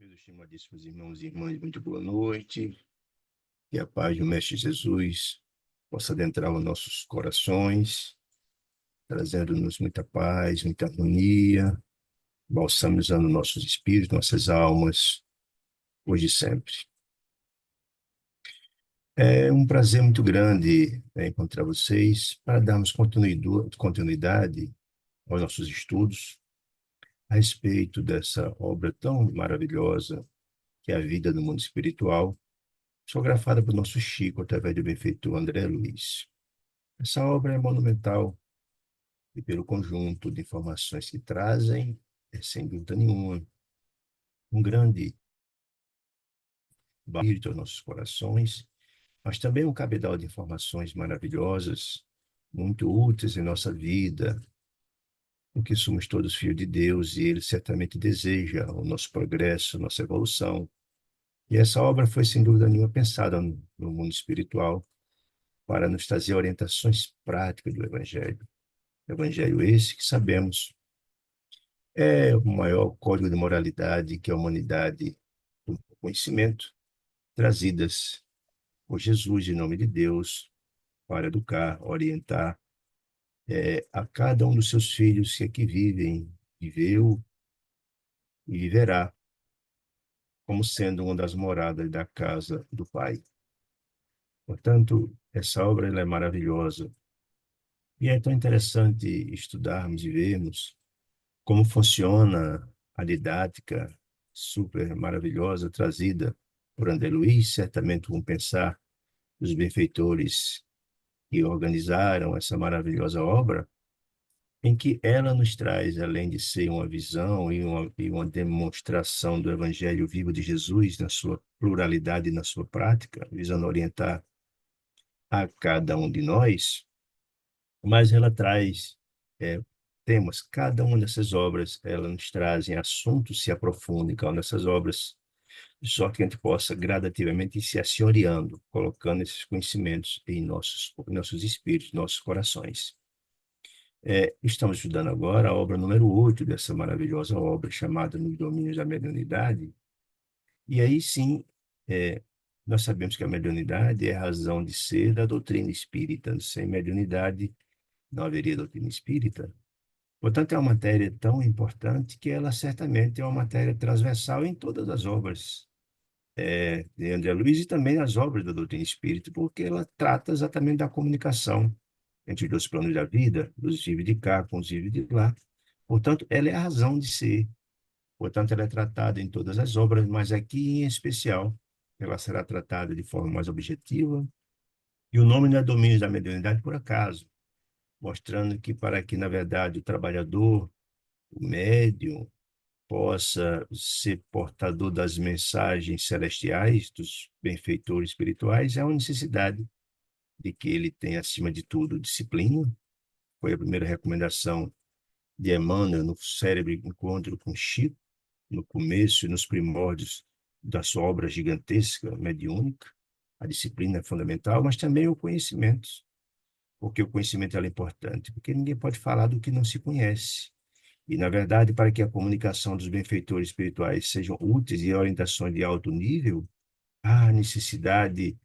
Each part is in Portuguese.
Meus estimadíssimos irmãos e irmãs, muito boa noite. Que a paz do Mestre Jesus possa adentrar os nossos corações, trazendo-nos muita paz, muita harmonia, balsamizando nossos espíritos, nossas almas, hoje e sempre. É um prazer muito grande encontrar vocês para darmos continuidade aos nossos estudos a respeito dessa obra tão maravilhosa que é a vida no mundo espiritual, psicografada por nosso Chico, através do benfeitor André Luiz. Essa obra é monumental e pelo conjunto de informações que trazem, sem dúvida nenhuma, um grande espírito aos nossos corações, mas também um cabedal de informações maravilhosas, muito úteis em nossa vida, porque somos todos filhos de Deus e Ele certamente deseja o nosso progresso, nossa evolução. E essa obra foi, sem dúvida nenhuma, pensada no mundo espiritual para nos trazer orientações práticas do Evangelho. Evangelho esse que sabemos é o maior código de moralidade que a humanidade, o conhecimento, trazidas por Jesus em nome de Deus, para educar, orientar a cada um dos seus filhos que aqui vivem, viveu e viverá, como sendo uma das moradas da casa do Pai. Portanto, essa obra ela é maravilhosa. E é tão interessante estudarmos e vermos como funciona a didática super maravilhosa trazida por André Luiz, certamente com pensar dos benfeitores que organizaram essa maravilhosa obra, em que ela nos traz, além de ser uma visão e uma demonstração do Evangelho vivo de Jesus na sua pluralidade e na sua prática, visando orientar a cada um de nós, mas ela traz temas. Cada uma dessas obras, ela nos trazem assuntos, se aprofundam em cada uma dessas obras, de sorte que a gente possa gradativamente ir se assenhoreando, colocando esses conhecimentos em nossos espíritos, nossos corações. Estamos estudando agora a obra número 8 dessa maravilhosa obra, chamada Nos Domínios da Mediunidade, e aí sim, nós sabemos que a mediunidade é a razão de ser da doutrina espírita. Sem mediunidade não haveria doutrina espírita. Portanto, é uma matéria tão importante que ela certamente é uma matéria transversal em todas as obras de André Luiz e também nas obras da doutrina espírita, porque ela trata exatamente da comunicação entre os dois planos da vida, dos vivos de cá com os vivos de lá. Portanto, ela é a razão de ser. Portanto, ela é tratada em todas as obras, mas aqui em especial, ela será tratada de forma mais objetiva. E o nome não é Domínios da Mediunidade por acaso, mostrando que para que, na verdade, o trabalhador, o médium, possa ser portador das mensagens celestiais, dos benfeitores espirituais, há uma necessidade de que ele tenha, acima de tudo, disciplina. Foi a primeira recomendação de Emmanuel no célebre encontro com Chico, no começo e nos primórdios da sua obra gigantesca, mediúnica. A disciplina é fundamental, mas também o conhecimento, porque o conhecimento é importante, porque ninguém pode falar do que não se conhece. E, na verdade, para que a comunicação dos benfeitores espirituais sejam úteis e orientações de alto nível, há necessidade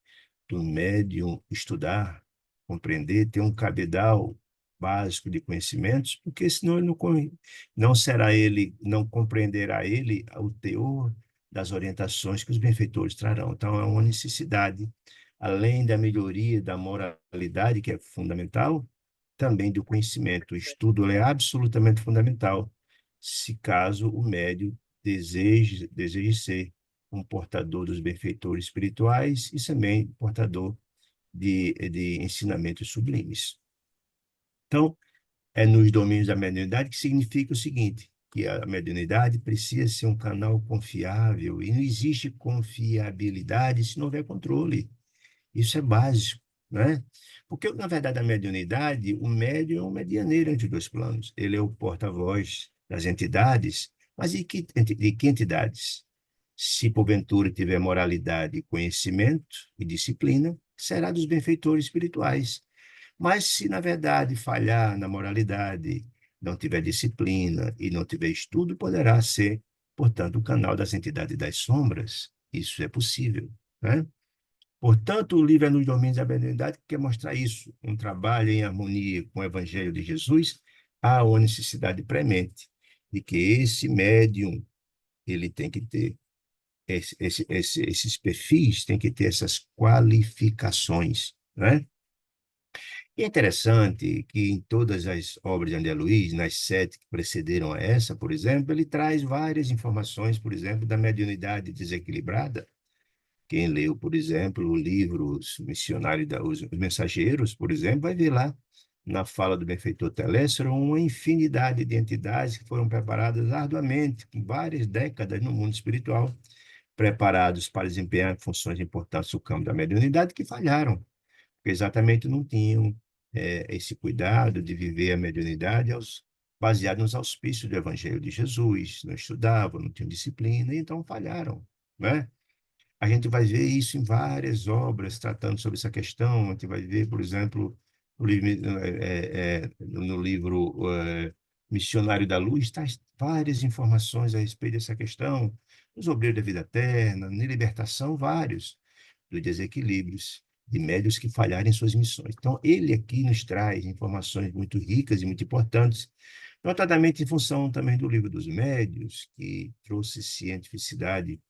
do médium estudar, compreender, ter um cabedal básico de conhecimentos, porque senão ele não será ele, não compreenderá ele o teor das orientações que os benfeitores trarão. Então, é uma necessidade, além da melhoria da moralidade, que é fundamental, também do conhecimento. O estudo é absolutamente fundamental, se caso o médium deseje ser um portador dos benfeitores espirituais e também portador de ensinamentos sublimes. Então, é nos domínios da mediunidade que significa o seguinte, que a mediunidade precisa ser um canal confiável e não existe confiabilidade se não houver controle. Isso é básico, né? Porque, na verdade, a mediunidade, o médium é um medianeiro entre dois planos. Ele é o porta-voz das entidades, mas de que entidades? Se porventura tiver moralidade, conhecimento e disciplina, será dos benfeitores espirituais. Mas se, na verdade, falhar na moralidade, não tiver disciplina e não tiver estudo, poderá ser Portanto, o canal das entidades das sombras, isso é possível, né? Portanto, o livro é nos domínios da mediunidade que quer mostrar isso, um trabalho em harmonia com o Evangelho de Jesus, há uma necessidade premente de que esse médium ele tem que ter esses perfis, tem que ter essas qualificações, né? E é interessante que em todas as obras de André Luiz, nas 7 que precederam a essa, por exemplo, ele traz várias informações, por exemplo, da mediunidade desequilibrada. Quem leu, por exemplo, o livro Os Missionários os Mensageiros, por exemplo, vai ver lá, na fala do benfeitor Telésforo, uma infinidade de entidades que foram preparadas arduamente, com várias décadas no mundo espiritual, preparados para desempenhar funções importantes no campo da mediunidade, que falharam, porque exatamente não tinham esse cuidado de viver a mediunidade baseado nos auspícios do Evangelho de Jesus, não estudavam, não tinham disciplina, e então falharam, né? A gente vai ver isso em várias obras tratando sobre essa questão. A gente vai ver, por exemplo, no livro Missionário da Luz, traz várias informações a respeito dessa questão. Os Obreiros da Vida Eterna, na Libertação, vários, dos desequilíbrios de médios que falharem em suas missões. Então, ele aqui nos traz informações muito ricas e muito importantes, notadamente em função também do livro dos médios, que trouxe cientificidade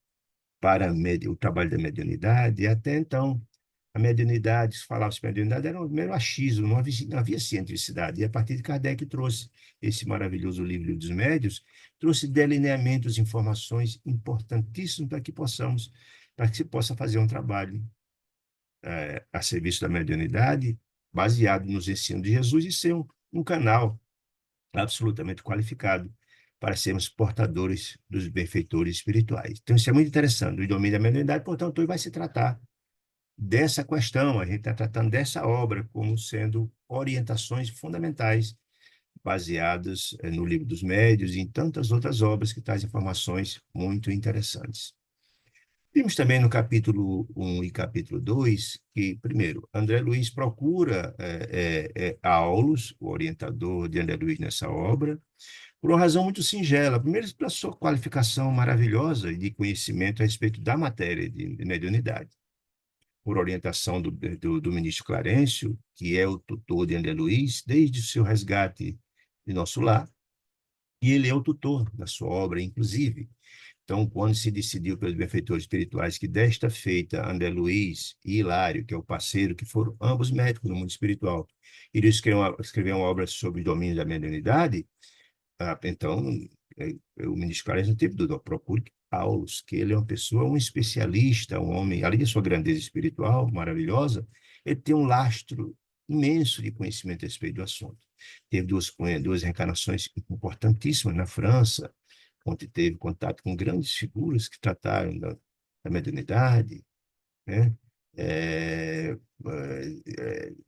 para o trabalho da mediunidade, e até então, a mediunidade, se falava sobre mediunidade, era um mero achismo, não havia cientificidade. E a partir de Kardec trouxe esse maravilhoso livro dos médios, trouxe delineamentos, informações importantíssimas para que se possa fazer um trabalho a serviço da mediunidade, baseado nos ensinos de Jesus e ser um canal absolutamente qualificado para sermos portadores dos benfeitores espirituais. Então, isso é muito interessante. O domínio da mediunidade, portanto, hoje vai se tratar dessa questão, a gente está tratando dessa obra como sendo orientações fundamentais, baseadas no Livro dos Médios e em tantas outras obras que trazem informações muito interessantes. Vimos também no capítulo 1 e capítulo 2 que, primeiro, André Luiz procura Aulus, o orientador de André Luiz nessa obra, por uma razão muito singela. Primeiro, pela sua qualificação maravilhosa de conhecimento a respeito da matéria de mediunidade. Por orientação do ministro Clarencio, que é o tutor de André Luiz, desde o seu resgate de nosso lar, e ele é o tutor da sua obra, inclusive. Então, quando se decidiu pelos benfeitores espirituais que desta feita André Luiz e Hilário, que é o parceiro, que foram ambos médicos no mundo espiritual, iriam escrever uma obra sobre o domínio da mediunidade, então, o ministro Clarence não teve dúvida, procure Paulus, que ele é uma pessoa, um especialista, um homem, além da sua grandeza espiritual maravilhosa, ele tem um lastro imenso de conhecimento a respeito do assunto. Teve duas reencarnações importantíssimas na França, onde teve contato com grandes figuras que trataram da mediunidade, né?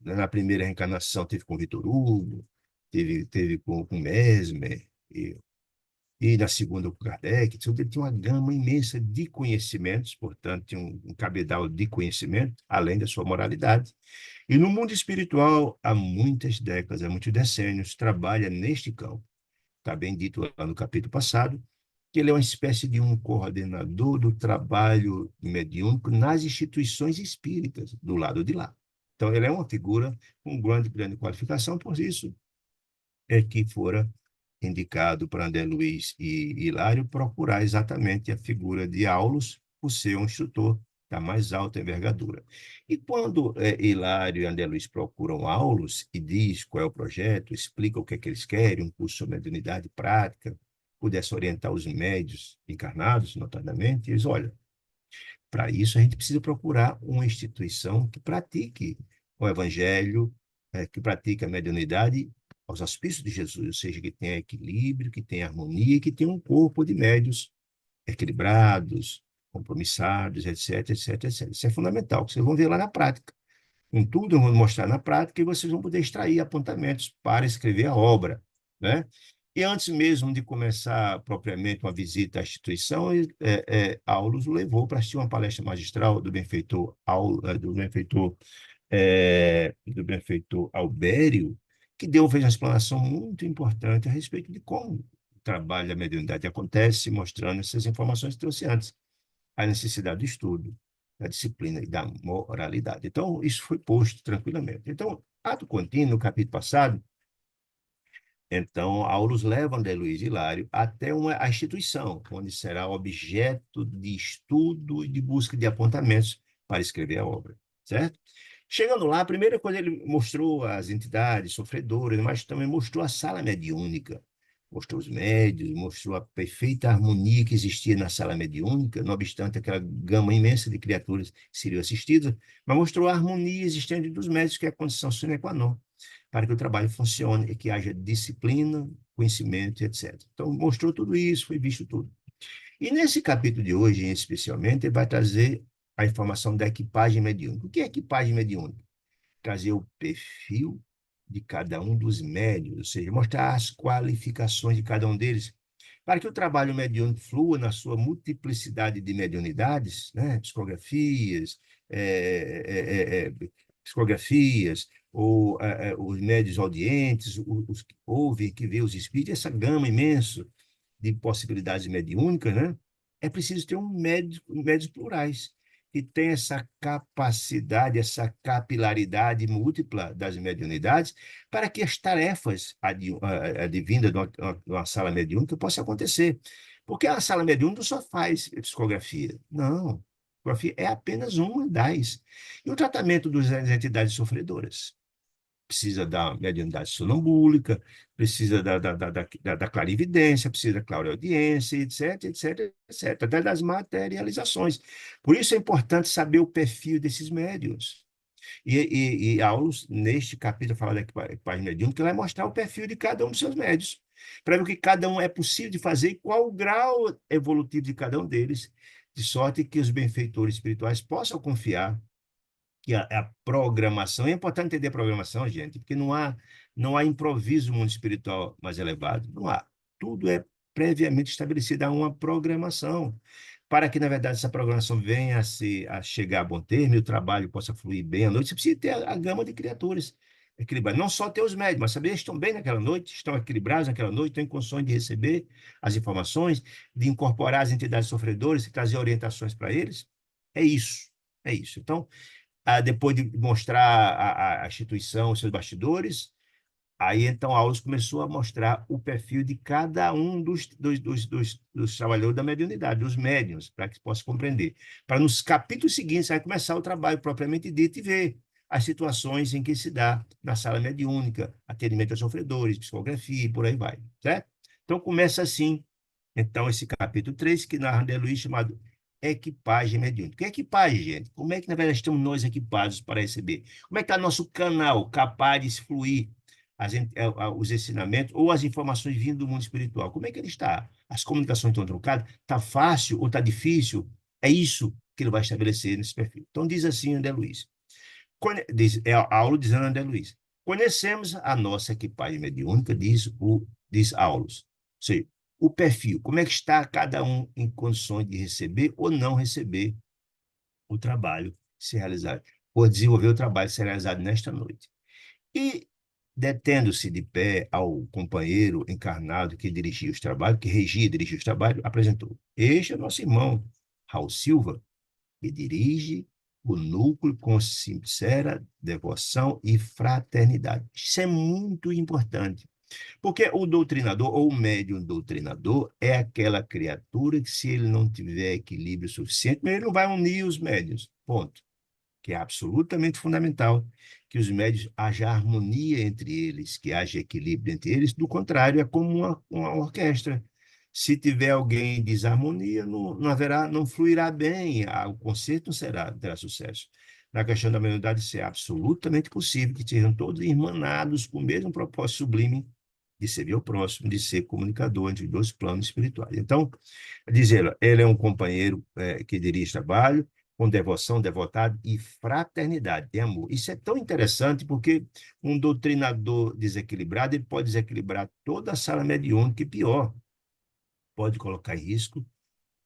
Na primeira reencarnação teve com Vitor Hugo, teve com Mesmer, e na segunda com Kardec. Então, ele tinha uma gama imensa de conhecimentos, portanto, tinha um cabedal de conhecimento, além da sua moralidade. E no mundo espiritual, há muitas décadas, há muitos decênios, trabalha neste campo. Está bem dito lá no capítulo passado, que ele é uma espécie de um coordenador do trabalho mediúnico nas instituições espíritas, do lado de lá. Então, ele é uma figura com grande qualificação, por isso é que fora indicado para André Luiz e Hilário procurar exatamente a figura de Aulus, por ser um instrutor da mais alta envergadura. E quando Hilário e André Luiz procuram Aulus e diz qual é o projeto, explica o que é que eles querem, um curso sobre mediunidade prática, pudesse orientar os médios encarnados, notadamente, eles, olha, para isso a gente precisa procurar uma instituição que pratique o evangelho, que pratique a mediunidade aos auspícios de Jesus, ou seja, que tenha equilíbrio, que tenha harmonia, que tenha um corpo de médios equilibrados, compromissados, etc, etc, etc. Isso é fundamental, que vocês vão ver lá na prática. Com tudo, eu vou mostrar na prática e vocês vão poder extrair apontamentos para escrever a obra, né? E antes mesmo de começar propriamente uma visita à instituição, Aulus o levou para assistir uma palestra magistral do benfeitor Albério, que fez uma explanação muito importante a respeito de como trabalho da mediunidade acontece, mostrando essas informações que trouxe antes, a necessidade do estudo, da disciplina e da moralidade. Então, isso foi posto tranquilamente. Então, ato contínuo, no capítulo passado, então, Aulus leva André Luiz Hilário até a instituição, onde será objeto de estudo e de busca de apontamentos para escrever a obra, certo? Chegando lá, a primeira coisa ele mostrou as entidades sofredoras, mas também mostrou a sala mediúnica, mostrou os médios, mostrou a perfeita harmonia que existia na sala mediúnica, não obstante aquela gama imensa de criaturas que seriam assistidas, mas mostrou a harmonia existente dos médios, que é a condição sine qua non para que o trabalho funcione e que haja disciplina, conhecimento, etc. Então, mostrou tudo isso, foi visto tudo. E nesse capítulo de hoje, especialmente, ele vai trazer a informação da equipagem mediúnica. O que é equipagem mediúnica? Trazer o perfil de cada um dos médiuns, ou seja, mostrar as qualificações de cada um deles, para que o trabalho mediúnico flua na sua multiplicidade de mediunidades, né? Psicografias, psicografias, ou os médios audientes, os que ouvem, que vê os espíritos, essa gama imensa de possibilidades mediúnicas, né? É preciso ter médios plurais, que tem essa capacidade, essa capilaridade múltipla das mediunidades, para que as tarefas advindas de uma sala mediúnica possam acontecer. Porque a sala mediúnica só faz psicografia. Não. Psicografia é apenas uma das. E o tratamento das entidades sofredoras? Precisa da mediunidade sonambúlica, precisa da clarividência, precisa da clareaudiência, etc, etc, etc, até das materializações. Por isso é importante saber o perfil desses médiuns. E Aulus, neste capítulo, fala da equipagem mediúnica, ele vai mostrar o perfil de cada um dos seus médios, para ver o que cada um é possível de fazer e qual o grau evolutivo de cada um deles, de sorte que os benfeitores espirituais possam confiar que a programação, é importante entender a programação, gente, porque não há improviso no mundo espiritual mais elevado, não há. Tudo é previamente estabelecido, há uma programação, para que, na verdade, essa programação venha a chegar a bom termo e o trabalho possa fluir bem à noite, você precisa ter a gama de criaturas equilibradas. Não só ter os médios, mas saber se estão bem naquela noite, estão equilibrados naquela noite, estão em condições de receber as informações, de incorporar as entidades sofredoras e trazer orientações para eles. É isso, é isso. Então, depois de mostrar a instituição, os seus bastidores, aí então Aulus começou a mostrar o perfil de cada um dos trabalhadores da mediunidade, dos médiuns, para que se possa compreender. Para nos capítulos seguintes, vai começar o trabalho propriamente dito e ver as situações em que se dá na sala mediúnica, atendimento aos sofredores, psicografia e por aí vai, certo? Então começa assim, então, esse capítulo 3 que narra André Luiz, chamado Equipagem Mediúnica. Que equipagem, gente? Como é que, na verdade, estamos nós equipados para receber? Como é que está nosso canal capaz de fluir os ensinamentos ou as informações vindo do mundo espiritual? Como é que ele está? As comunicações estão truncadas? Está fácil ou está difícil? É isso que ele vai estabelecer nesse perfil. Então, diz assim André Luiz. É a aula dizendo André Luiz. Conhecemos a nossa equipagem mediúnica, diz Aulus. Ou seja, o perfil, como é que está cada um em condições de receber ou não receber o trabalho se realizar, ou desenvolver o trabalho se realizado nesta noite. E, detendo-se de pé ao companheiro encarnado que dirigia os trabalhos, que regia e dirigia os trabalhos, apresentou: este é nosso irmão, Raul Silva, que dirige o núcleo com sincera devoção e fraternidade. Isso é muito importante. Porque o doutrinador, ou o médium doutrinador, é aquela criatura que, se ele não tiver equilíbrio suficiente, ele não vai unir os médios. Ponto. Que é absolutamente fundamental que os médios haja harmonia entre eles, que haja equilíbrio entre eles. Do contrário, é como uma orquestra. Se tiver alguém em desarmonia, não haverá, não fluirá bem, o concerto não terá sucesso. Na questão da mediunidade, isso é absolutamente possível, que sejam todos irmanados com o mesmo propósito sublime de servir ao próximo, de ser comunicador entre dois planos espirituais. Então, dizer, ele é um companheiro que dirige trabalho, com devoção, devotado e fraternidade, tem amor. Isso é tão interessante porque um doutrinador desequilibrado, ele pode desequilibrar toda a sala mediúnica e pior, pode colocar em risco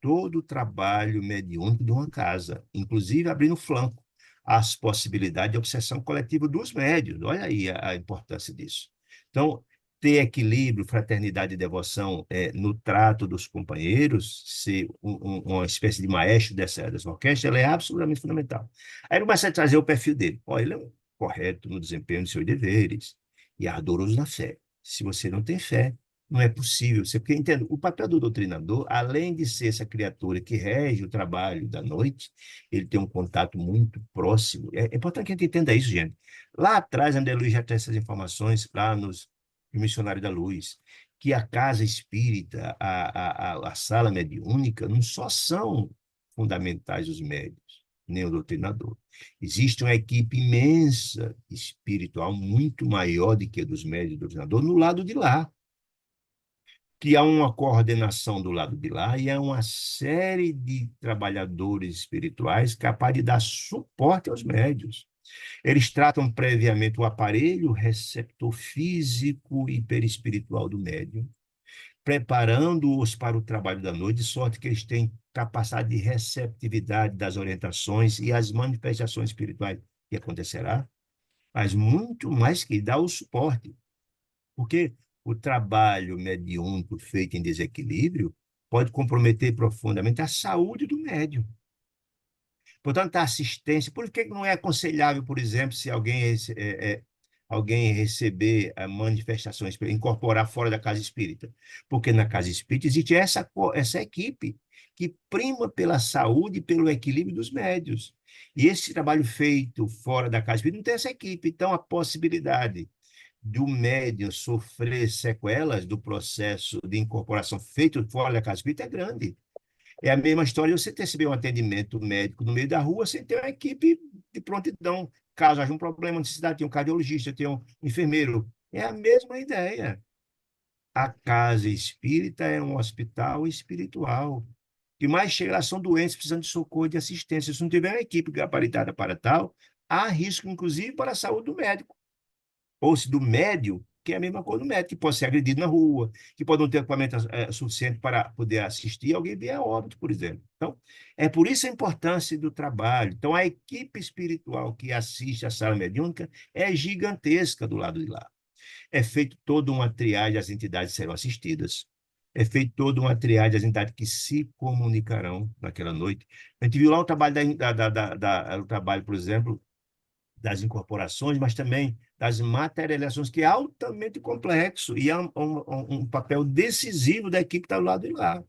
todo o trabalho mediúnico de uma casa, inclusive abrindo flanco às possibilidades de obsessão coletiva dos médios. Olha aí a importância disso. Então, ter equilíbrio, fraternidade e devoção no trato dos companheiros, ser uma espécie de maestro dessa orquestra, ela é absolutamente fundamental. Aí ele começa a trazer o perfil dele. Ó, ele é um correto no desempenho dos seus deveres e ardoroso na fé. Se você não tem fé, não é possível. Você, porque, entende, o papel do doutrinador, além de ser essa criatura que rege o trabalho da noite, ele tem um contato muito próximo. É importante que a gente entenda isso, gente. Lá atrás, André Luiz já tem essas informações, lá nos Missionário da Luz, que a casa espírita, a sala mediúnica, não só são fundamentais os médios, nem o doutrinador. Existe uma equipe imensa espiritual, muito maior do que a dos médios e do doutrinador, no lado de lá, que há uma coordenação do lado de lá e há uma série de trabalhadores espirituais capazes de dar suporte aos médios. Eles tratam previamente o aparelho receptor físico e perispiritual do médium, preparando-os para o trabalho da noite, de sorte que eles têm capacidade de receptividade das orientações e as manifestações espirituais que acontecerá, mas muito mais que dar o suporte, porque o trabalho mediúnico feito em desequilíbrio pode comprometer profundamente a saúde do médium. Portanto, a assistência, por que não é aconselhável, por exemplo, se alguém receber manifestações, incorporar fora da casa espírita? Porque na casa espírita existe essa equipe que prima pela saúde e pelo equilíbrio dos médios. E esse trabalho feito fora da casa espírita não tem essa equipe. Então, a possibilidade do médium sofrer sequelas do processo de incorporação feito fora da casa espírita é grande. É a mesma história de você receber um atendimento médico no meio da rua sem ter uma equipe de prontidão. Caso haja um problema, necessidade, tem um cardiologista, tem um enfermeiro. É a mesma ideia. A casa espírita é um hospital espiritual. E mais chega são doentes precisando de socorro e de assistência. Se não tiver uma equipe gabaritada para tal, há risco, inclusive, para a saúde do médico ou se do médio, que é a mesma coisa do médico, que pode ser agredido na rua, que pode não ter equipamento suficiente para poder assistir alguém vier a óbito, por exemplo. Então, é por isso a importância do trabalho. Então, a equipe espiritual que assiste à sala mediúnica é gigantesca do lado de lá. É feito toda uma triagem das entidades que serão assistidas. É feito toda uma triagem das entidades que se comunicarão naquela noite. A gente viu lá o trabalho, o trabalho, por exemplo, das incorporações, mas também das materializações, que é altamente complexo e é um papel decisivo da equipe que está do lado de lá,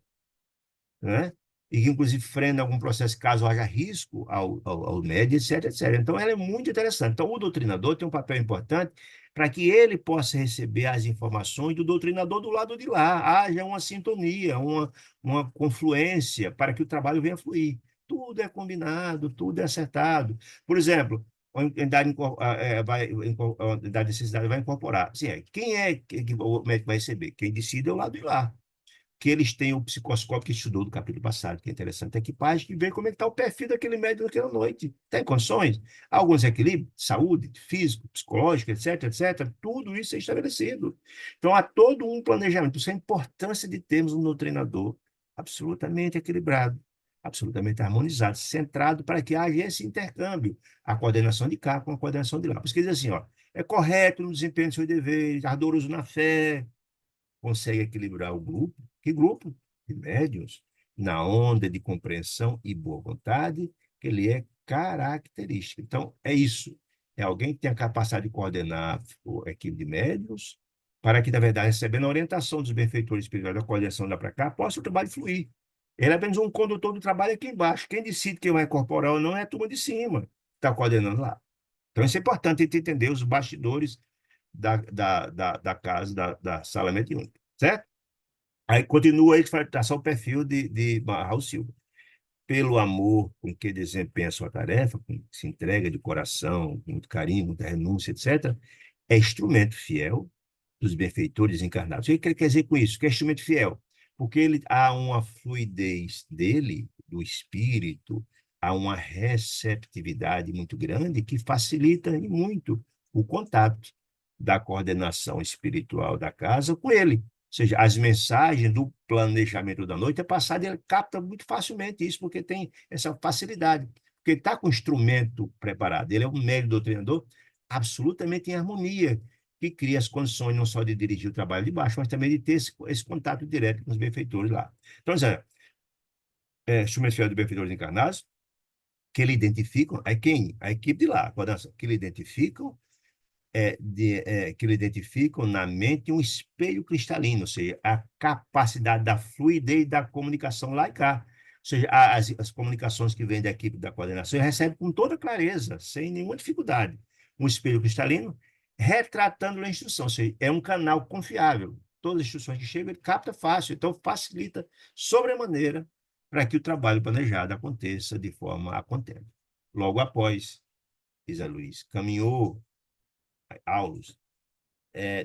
né? E que, inclusive, frena algum processo caso haja risco ao médio, etc, etc. Então, ela é muito interessante. Então, o doutrinador tem um papel importante para que ele possa receber as informações do doutrinador do lado de lá. Haja uma sintonia, uma confluência para que o trabalho venha fluir. Tudo é combinado, tudo é acertado. Por exemplo, a unidade, a unidade de necessidade vai incorporar. Assim, quem é que o médico vai receber? Quem decide é o lado de lá, que eles têm o psicoscópio que estudou do capítulo passado, que é interessante, a equipagem, que vê como é que está o perfil daquele médico naquela noite. Tem condições? Há algum desequilíbrio? Saúde, físico, psicológico, etc, etc. Tudo isso é estabelecido. Então, há todo um planejamento. Isso é a importância de termos um treinador absolutamente equilibrado, absolutamente harmonizado, centrado para que haja esse intercâmbio, a coordenação de cá com a coordenação de lá. Por isso que diz assim, ó, é correto no desempenho dos seus deveres, ardoroso na fé, consegue equilibrar o grupo. Que grupo? De médiuns, na onda de compreensão e boa vontade, que ele é característico. Então, é isso. É alguém que tem a capacidade de coordenar a equipe de médiuns, para que, na verdade, recebendo a orientação dos benfeitores espirituais da coordenação lá para cá, possa o trabalho fluir. Ele é apenas um condutor do trabalho aqui embaixo. Quem decide quem vai incorporar ou não é a turma de cima, que está coordenando lá. Então, isso é importante a gente entender os bastidores da casa, da sala mediúnica, certo? Aí continua aí, vai traçar o perfil de Raul Silva. Pelo amor com que desempenha a sua tarefa, com que se entrega de coração, com muito carinho, muita renúncia, etc., é instrumento fiel dos benfeitores encarnados. O que ele quer dizer com isso? Que é instrumento fiel? Porque há uma fluidez dele, do espírito, há uma receptividade muito grande que facilita e muito o contato da coordenação espiritual da casa com ele. Ou seja, as mensagens do planejamento da noite é passada e ele capta muito facilmente isso, porque tem essa facilidade. Porque ele está com o instrumento preparado. Ele é um médio doutrinador absolutamente em harmonia. que cria as condições não só de dirigir o trabalho de baixo, mas também de ter esse contato direto com os benfeitores lá. Então, instrumentos fiéis de benfeitores encarnados, que ele identificam, é quem? A equipe de lá, a coordenação, que ele identificam que ele identificam na mente um espelho cristalino, ou seja, a capacidade da fluidez da comunicação lá e cá. Ou seja, as comunicações que vêm da equipe da coordenação recebem com toda clareza, sem nenhuma dificuldade. Um espelho cristalino retratando a instrução, ou seja, é um canal confiável. Todas as instruções que chegam, ele capta fácil, então facilita sobremaneira para que o trabalho planejado aconteça de forma a contento. Logo após, Isa Luiz, caminhou aulas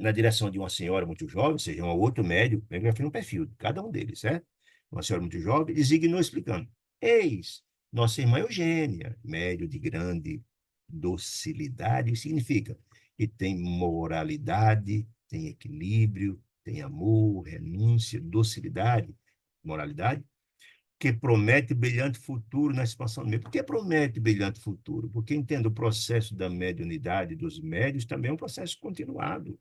na direção de uma senhora muito jovem, ou seja, um outro médium, eu fiz um perfil de cada um deles, certo? Uma senhora muito jovem, designou explicando: Eis, nossa irmã Eugênia, médio de grande docilidade, significa que tem moralidade, tem equilíbrio, tem amor, renúncia, docilidade, moralidade, que promete brilhante futuro na expansão do meio. Por que promete brilhante futuro? Porque entendo o processo da mediunidade dos médios também é um processo continuado.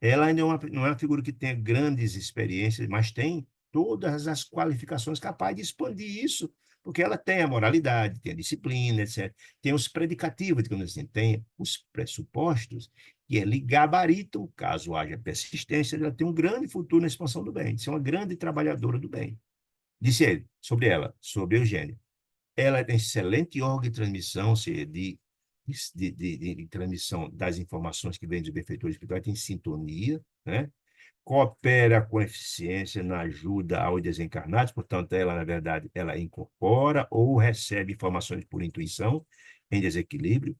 Ela ainda não é uma figura que tenha grandes experiências, mas tem todas as qualificações capazes de expandir isso, porque ela tem a moralidade, tem a disciplina, etc. Tem os predicativos, digamos assim, tem os pressupostos, que ele gabaritam, caso haja persistência, ela tem um grande futuro na expansão do bem, de ser uma grande trabalhadora do bem. Disse ele, sobre ela, sobre Eugênia. Ela é excelente órgão de transmissão, ou seja, de transmissão das informações que vêm dos benfeitores espirituais, tem sintonia, né? Coopera com eficiência na ajuda aos desencarnados, portanto, ela, na verdade, ela incorpora ou recebe informações por intuição em desequilíbrio.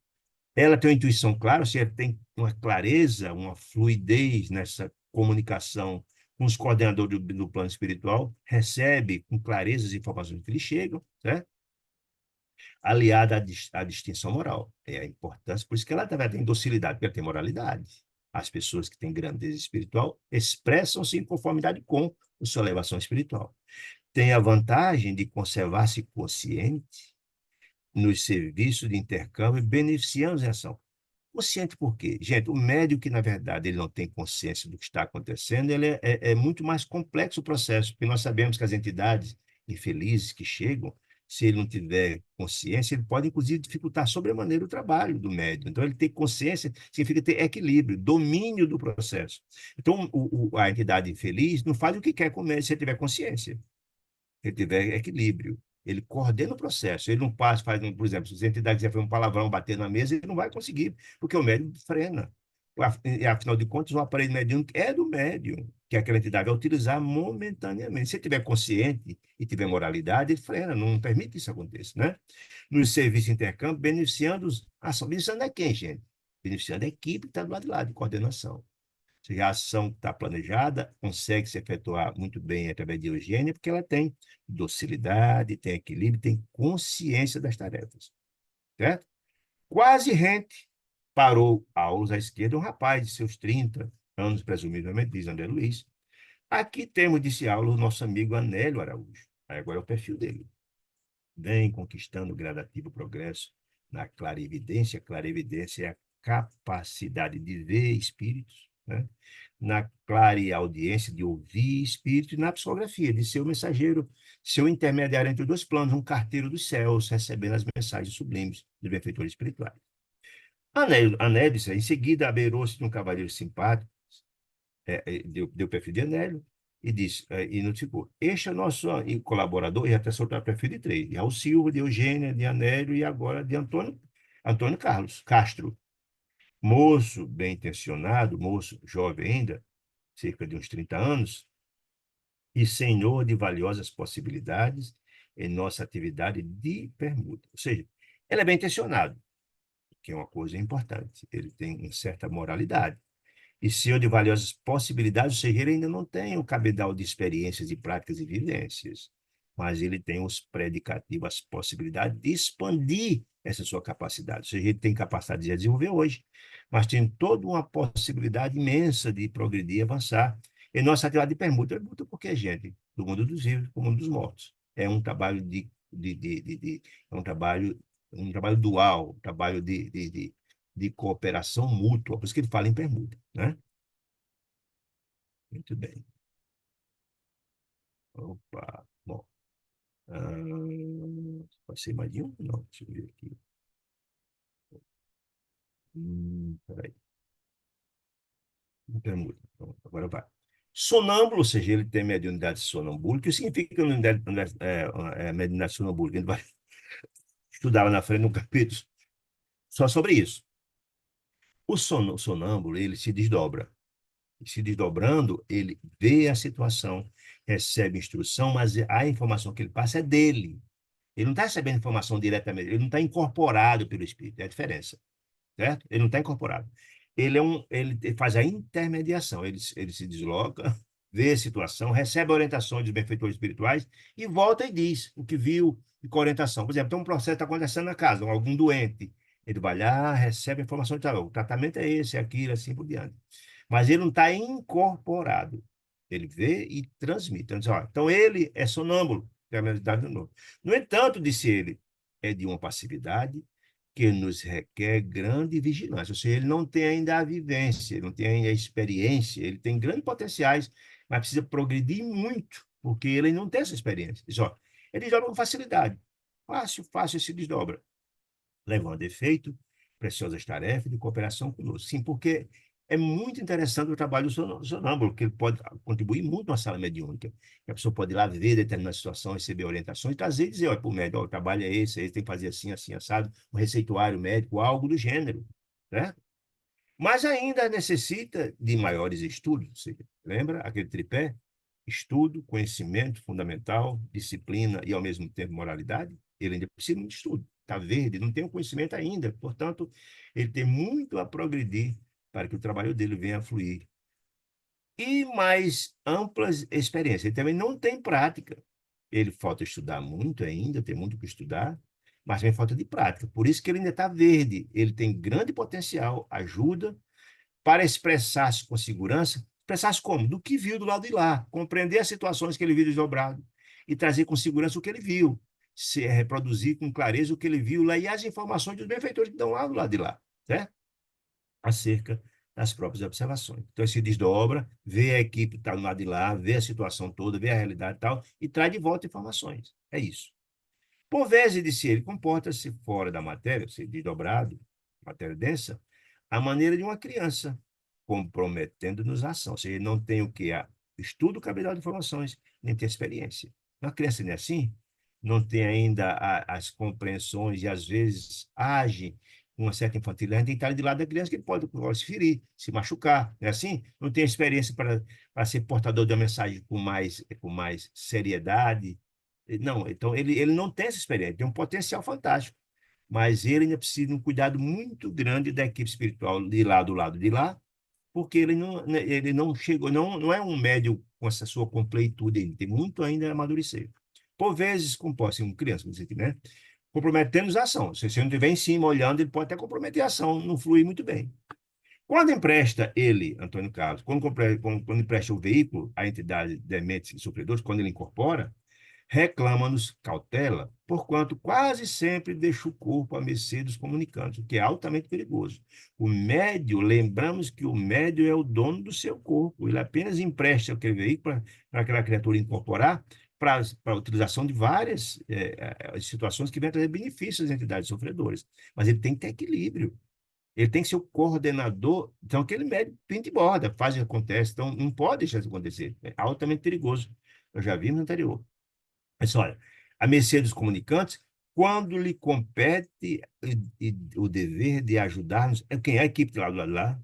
Ela tem uma intuição clara, ou seja, tem uma clareza, uma fluidez nessa comunicação com os coordenadores do plano espiritual, recebe com clareza as informações que lhe chegam, certo? Aliada à distinção moral. É a importância, por isso que ela também tem docilidade, porque ela tem moralidade. As pessoas que têm grandeza espiritual expressam-se em conformidade com a sua elevação espiritual. Tem a vantagem de conservar-se consciente nos serviços de intercâmbio, beneficiando a ação. Consciente por quê? Gente, o médium que, na verdade, ele não tem consciência do que está acontecendo, ele é muito mais complexo o processo, porque nós sabemos que as entidades infelizes que chegam, se ele não tiver consciência, ele pode, inclusive, dificultar sobremaneira o trabalho do médium. Então, ele ter consciência significa ter equilíbrio, domínio do processo. Então, a entidade infeliz não faz o que quer comer se ele tiver consciência, se ele tiver equilíbrio. Ele coordena o processo. Ele não passa, por exemplo, se a entidade quiser fazer um palavrão, bater na mesa, ele não vai conseguir, porque o médium frena. Afinal de contas, o aparelho mediúnico é do médium, que aquela entidade vai utilizar momentaneamente. Se ele estiver consciente e tiver moralidade, ele frena, não permite que isso aconteça, né? Nos serviços de intercâmbio, beneficiando a ação. Beneficiando é quem, gente? Beneficiando a equipe que está do lado de lá, de coordenação. Se a ação está planejada, consegue se efetuar muito bem através de Eugênia, porque ela tem docilidade, tem equilíbrio, tem consciência das tarefas, certo? Quase rente, parou aulas à esquerda, um rapaz de seus 30 anos, presumivelmente, diz André Luiz. Aqui temos, disse aula, o nosso amigo Anélio Araújo. Aí agora é o perfil dele. Vem conquistando gradativo progresso na clarividência. Clarividência é a capacidade de ver espíritos, né? Na clareaudiência, de ouvir espíritos, e na psicografia, de ser o mensageiro, ser o intermediário entre os dois planos, um carteiro dos céus, recebendo as mensagens sublimes dos benfeitores espirituais. Anélio, em seguida, abeirou-se de um cavaleiro simpático, deu perfil de Anélio, e disse, e notificou: este é o nosso colaborador, e até soltar perfil de três: de Raul Silva, de Eugênia, de Anélio e agora de Antônio Carlos Castro. Moço bem intencionado, moço jovem ainda, cerca de uns 30 anos, e senhor de valiosas possibilidades em nossa atividade de permuta. Ou seja, ele é bem intencionado, que é uma coisa importante. Ele tem uma certa moralidade. E senhor de valiosas possibilidades, ou seja, ele ainda não tem o cabedal de experiências e práticas e vivências, mas ele tem os predicativos, as possibilidades de expandir essa sua capacidade. Ou seja, ele tem capacidade de desenvolver hoje, mas tem toda uma possibilidade imensa de progredir e avançar. E nossa atividade de permuta porque, gente, do mundo dos vivos para o mundo dos mortos. É um trabalho é um trabalho dual, um trabalho de cooperação mútua, por isso que ele fala em permuta, né? Muito bem. Opa, bom. Passei mais de um? Não, deixa eu ver aqui. Peraí. Permuta. Pronto, agora vai. Sonâmbulo, ou seja, ele tem mediunidade sonambúlica. O que significa mediunidade sonambúlica? A gente vai estudar lá na frente no capítulo só sobre isso. O sonâmbulo, ele se desdobra. E se desdobrando, ele vê a situação, recebe instrução, mas a informação que ele passa é dele. Ele não está recebendo informação diretamente, ele não está incorporado pelo Espírito, é a diferença, certo? Ele não está incorporado. Ele faz a intermediação, ele se desloca, vê a situação, recebe orientações dos benfeitores espirituais e volta e diz o que viu e com orientação. Por exemplo, tem um processo que está acontecendo na casa, algum doente. Ele vai lá, recebe a informação e tal. O tratamento é esse, é aquilo, assim por diante. Mas ele não está incorporado. Ele vê e transmite. Então, então ele é sonâmbulo, que é a mediunidade do novo. No entanto, disse ele, é de uma passividade que nos requer grande vigilância. Ou seja, ele não tem ainda a vivência, ele não tem ainda a experiência, ele tem grandes potenciais, mas precisa progredir muito, porque ele não tem essa experiência. Ele desdobra com facilidade. Fácil, fácil se desdobra, levando efeito preciosas tarefas de cooperação conosco. Sim, porque é muito interessante o trabalho do sonâmbulo, porque ele pode contribuir muito na sala mediúnica. A pessoa pode ir lá ver determinada situação, receber orientações, trazer e dizer, olha, para o médico, ó, o trabalho é esse, tem que fazer assim, assim, assado, um receituário médico, algo do gênero, né? Mas ainda necessita de maiores estudos. Você lembra aquele tripé? Estudo, conhecimento fundamental, disciplina e, ao mesmo tempo, moralidade. Ele ainda precisa de estudo. Está verde, não tem o conhecimento ainda. Portanto, ele tem muito a progredir para que o trabalho dele venha a fluir. E mais amplas experiências. Ele também não tem prática. Ele falta estudar muito ainda, tem muito que estudar, mas tem falta de prática. Por isso que ele ainda está verde. Ele tem grande potencial, ajuda, para expressar-se com segurança, expressar-se como? Do que viu do lado de lá, compreender as situações que ele viu desdobrado e trazer com segurança o que ele viu, se reproduzir com clareza o que ele viu lá e as informações dos benfeitores que estão lá do lado de lá, certo? Acerca das próprias observações. Então, ele se desdobra, vê a equipe que está do lado de lá, vê a situação toda, vê a realidade e tal, e traz de volta informações. É isso. Por vezes, disse ele, comporta-se fora da matéria, se desdobrado, matéria densa, à maneira de uma criança, comprometendo-nos a ação. Ou seja, ele não tem o que? Estudo cabedal de informações, nem tem experiência. Uma criança não é assim? Não tem ainda as compreensões e, às vezes, age com uma certa infantilidade. Tem que estar de lado da criança que ele pode se ferir, se machucar. Não é assim? Não tem experiência para ser portador da mensagem com mais seriedade. Não, então ele não tem essa experiência, tem um potencial fantástico, mas ele ainda precisa de um cuidado muito grande da equipe espiritual de lá do lado de lá, porque ele não chegou, não é um médium com essa sua completude, ele tem muito ainda a amadurecer. Por vezes, como pode ser uma criança, né? Comprometendo a ação. Se você não estiver em cima olhando, ele pode até comprometer a ação, não flui muito bem. Quando empresta ele, Antônio Carlos, quando empresta o veículo à entidade dementes e sofredores, quando ele incorpora, reclama-nos cautela, porquanto quase sempre deixa o corpo à mercê dos comunicantes, o que é altamente perigoso. O médio, lembramos que o médio é o dono do seu corpo, ele apenas empresta aquele veículo para aquela criatura incorporar para a utilização de várias situações que vêm trazer benefícios às entidades sofredoras. Mas ele tem que ter equilíbrio. Ele tem que ser o coordenador. Então, aquele médico pinta e borda, faz o que acontece. Então, não pode deixar isso acontecer. É altamente perigoso. Eu já vi no anterior. Mas olha, a mercê dos comunicantes, quando lhe compete o dever de ajudar-nos, quem é a equipe de lá do lado de lá,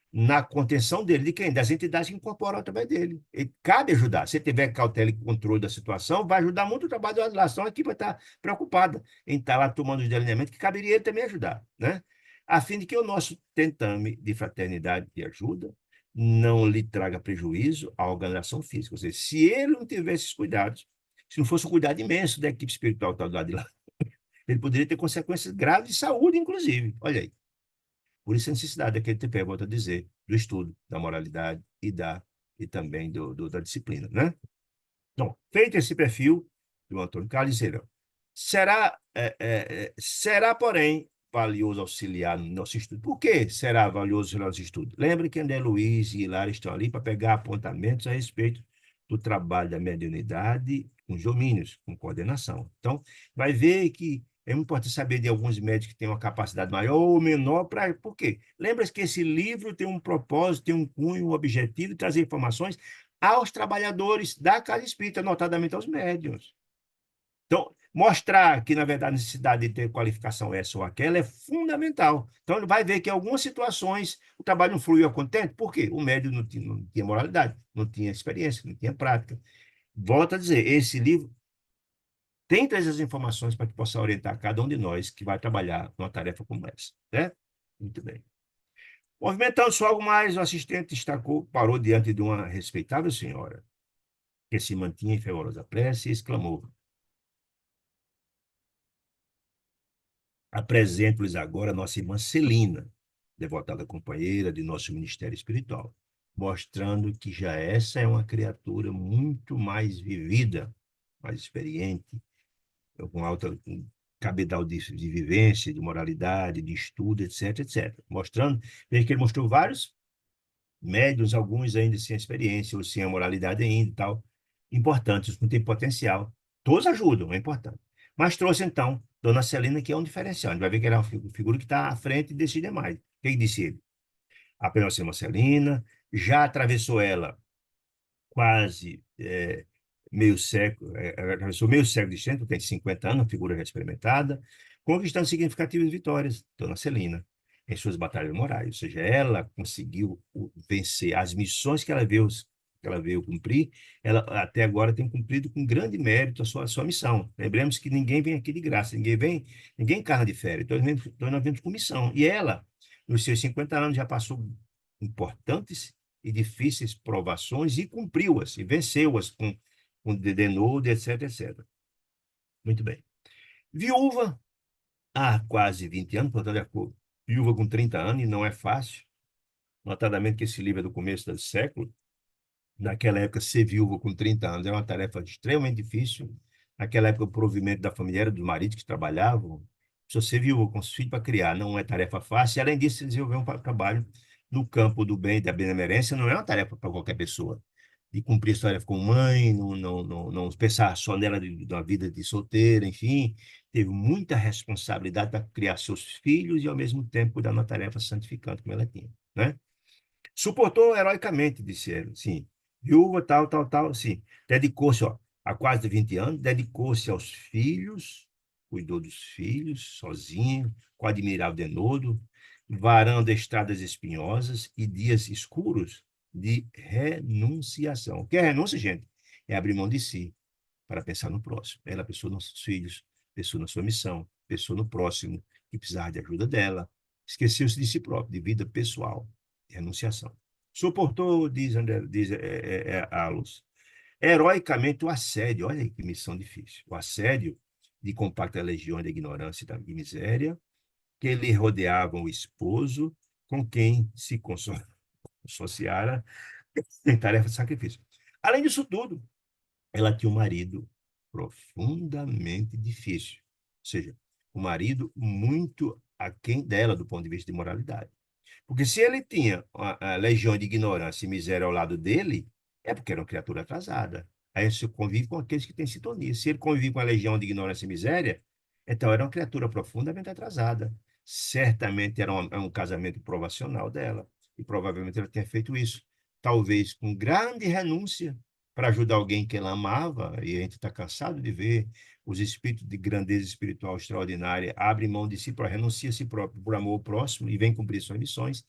na contenção dele, de quem? Das entidades que incorporam através dele. Ele cabe ajudar. Se tiver cautela e controle da situação, vai ajudar muito o trabalho da lado. Senão a equipe vai estar preocupada em estar lá tomando os delineamentos, que caberia ele também ajudar, né? A fim de que o nosso tentame de fraternidade e ajuda não lhe traga prejuízo à organização física. Ou seja, se ele não tivesse esses cuidados, se não fosse um cuidado imenso da equipe espiritual que está do lado de lá, ele poderia ter consequências graves de saúde, inclusive. Olha aí. Por isso a necessidade daquele tripé, volto a dizer, do estudo, da moralidade e também da disciplina, né? Então, feito esse perfil do Antônio Carlos, será, porém, valioso auxiliar no nosso estudo. Por que será valioso no nosso estudo? Lembre que André Luiz e Hilário estão ali para pegar apontamentos a respeito do trabalho da mediunidade com os domínios, com coordenação. Então, vai ver que é muito importante saber de alguns médicos que têm uma capacidade maior ou menor. Por quê? Lembra-se que esse livro tem um propósito, tem um cunho, um objetivo de trazer informações aos trabalhadores da casa espírita, notadamente aos médiuns. Então, mostrar que, na verdade, a necessidade de ter qualificação essa ou aquela é fundamental. Então, ele vai ver que em algumas situações o trabalho não fluiu contente. Por quê? O médium não tinha moralidade, não tinha experiência, não tinha prática. Volto a dizer, esse livro tem todas as informações para que possa orientar cada um de nós que vai trabalhar numa tarefa como essa, né? Muito bem. Movimentando-se algo mais, o assistente destacou, parou diante de uma respeitável senhora, que se mantinha em fervorosa prece e exclamou: apresento-lhes agora nossa irmã Celina, devotada companheira de nosso ministério espiritual, mostrando que já essa é uma criatura muito mais vivida, mais experiente, com alta cabedal de vivência, de moralidade, de estudo, etc, etc. Mostrando, veja que ele mostrou vários médiuns, alguns ainda sem experiência, ou sem a moralidade ainda e tal, importantes, não tem potencial. Todos ajudam, é importante. Mas trouxe, então, Dona Celina, que é um diferencial. A gente vai ver que ela é uma figura que está à frente desses demais. O que disse ele? Apenas uma Celina, já atravessou ela quase meio século, atravessou meio século de tempo, tem 50 anos, uma figura já experimentada, conquistando significativas vitórias, Dona Celina, em suas batalhas morais. Ou seja, ela conseguiu vencer as missões que ela veio cumprir, ela até agora tem cumprido com grande mérito a sua missão. Lembremos que ninguém vem aqui de graça, ninguém encarna de férias, então nós vemos com missão. E ela, nos seus 50 anos, já passou importantes e difíceis provações e cumpriu-as, e venceu-as com denodo, etc, etc. Muito bem. Viúva há quase 20 anos, portanto, viúva com 30 anos, e não é fácil, notadamente que esse livro é do começo do século. Naquela época, ser viúva com 30 anos era uma tarefa extremamente difícil. Naquela época, o provimento da família era dos maridos que trabalhavam. Se você viúva com os filhos para criar, não é tarefa fácil. Além disso, desenvolver um trabalho no campo do bem e da benemerência não é uma tarefa para qualquer pessoa. De cumprir essa tarefa como mãe, não pensar só nela da vida de solteira, enfim. Teve muita responsabilidade para criar seus filhos e, ao mesmo tempo, cuidar de uma tarefa santificante como ela tinha, né? Suportou heroicamente, disse ele, sim. Viúva, tal, tal, tal, sim. Dedicou-se, ó, há quase 20 anos, dedicou-se aos filhos, cuidou dos filhos, sozinho, com admirável denodo, varando estradas espinhosas e dias escuros de renunciação. O que é renúncia, gente? É abrir mão de si para pensar no próximo. Ela pensou nos seus filhos, pensou na sua missão, pensou no próximo, que precisava de ajuda dela. Esqueceu-se de si próprio, de vida pessoal, de renunciação. Suportou, diz, André, diz Alos, heroicamente o assédio. Olha aí que missão difícil. O assédio de compacta legião da ignorância e da miséria, que lhe rodeavam o esposo, com quem se consociara em tarefa de sacrifício. Além disso tudo, ela tinha um marido profundamente difícil. Ou seja, um marido muito aquém dela do ponto de vista de moralidade. Porque se ele tinha a legião de ignorância e miséria ao lado dele, é porque era uma criatura atrasada. Aí você convive com aqueles que têm sintonia. Se ele convive com a legião de ignorância e miséria, então era uma criatura profundamente atrasada. Certamente era um casamento provacional dela. E provavelmente ela tinha feito isso. Talvez com grande renúncia para ajudar alguém que ela amava, e a gente está cansado de ver os espíritos de grandeza espiritual extraordinária abrem mão de si para renunciar a si próprio por amor ao próximo e vem cumprir suas missões.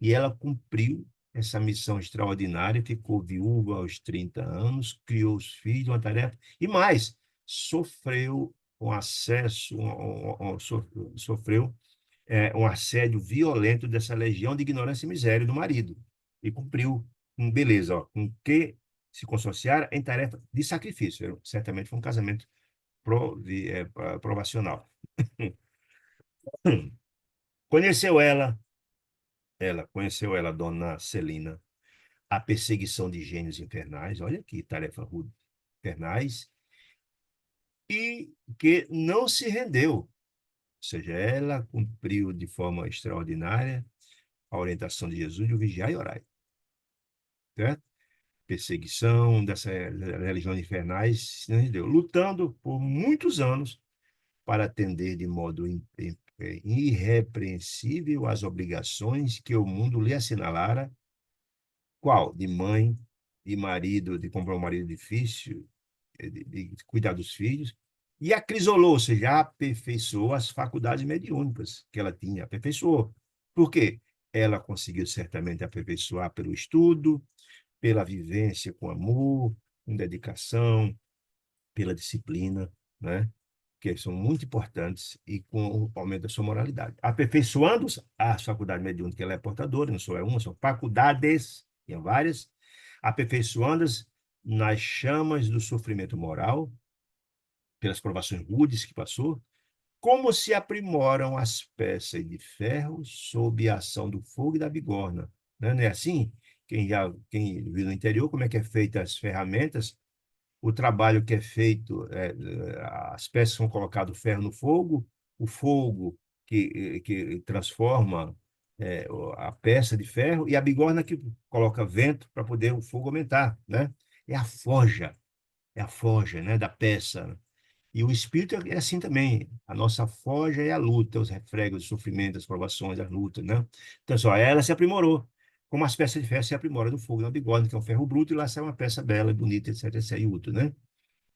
E ela cumpriu essa missão extraordinária, ficou viúva aos 30 anos, criou os filhos, uma tarefa, e mais, sofreu um acesso, sofreu um assédio violento dessa legião de ignorância e miséria do marido. E cumpriu com beleza, ó, com que se consociar em tarefa de sacrifício. Certamente foi um casamento provacional. Conheceu conheceu ela, Dona Celina, a perseguição de gênios infernais, olha que tarefa rude, infernais, e que não se rendeu. seja, ela cumpriu de forma extraordinária a orientação de Jesus de vigiar e orar, certo? Perseguição dessas religiões infernais, se não deu, lutando por muitos anos para atender de modo irrepreensível às obrigações que o mundo lhe assinalara, qual? De mãe, de marido, de comprar um marido difícil, de cuidar dos filhos, e acrisolou, ou seja, aperfeiçoou as faculdades mediúnicas que ela tinha, aperfeiçoou. Por quê? Ela conseguiu certamente aperfeiçoar pelo estudo, pela vivência com amor, com dedicação, pela disciplina, né? Que são muito importantes e com o aumento da sua moralidade. Aperfeiçoando as faculdades mediúnicas, que ela é portadora, não só é uma, são faculdades, tem várias, aperfeiçoando-as nas chamas do sofrimento moral, pelas provações rudes que passou, como se aprimoram as peças de ferro sob a ação do fogo e da bigorna. Né? Não é assim? Quem viu no interior, como é que é feita as ferramentas, o trabalho que é feito, as peças são colocadas ferro no fogo, o fogo que transforma a peça de ferro e a bigorna que coloca vento para poder o fogo aumentar, né? É a forja, né, da peça. E o espírito é assim também. A nossa forja é a luta, os refregos, os sofrimentos, as provações, as lutas, né? Então, só ela se aprimorou. Como as peças de ferro se aprimoram do fogo na bigorna, que é um ferro bruto, e lá sai uma peça bela, bonita, etc, etc, e útil, né?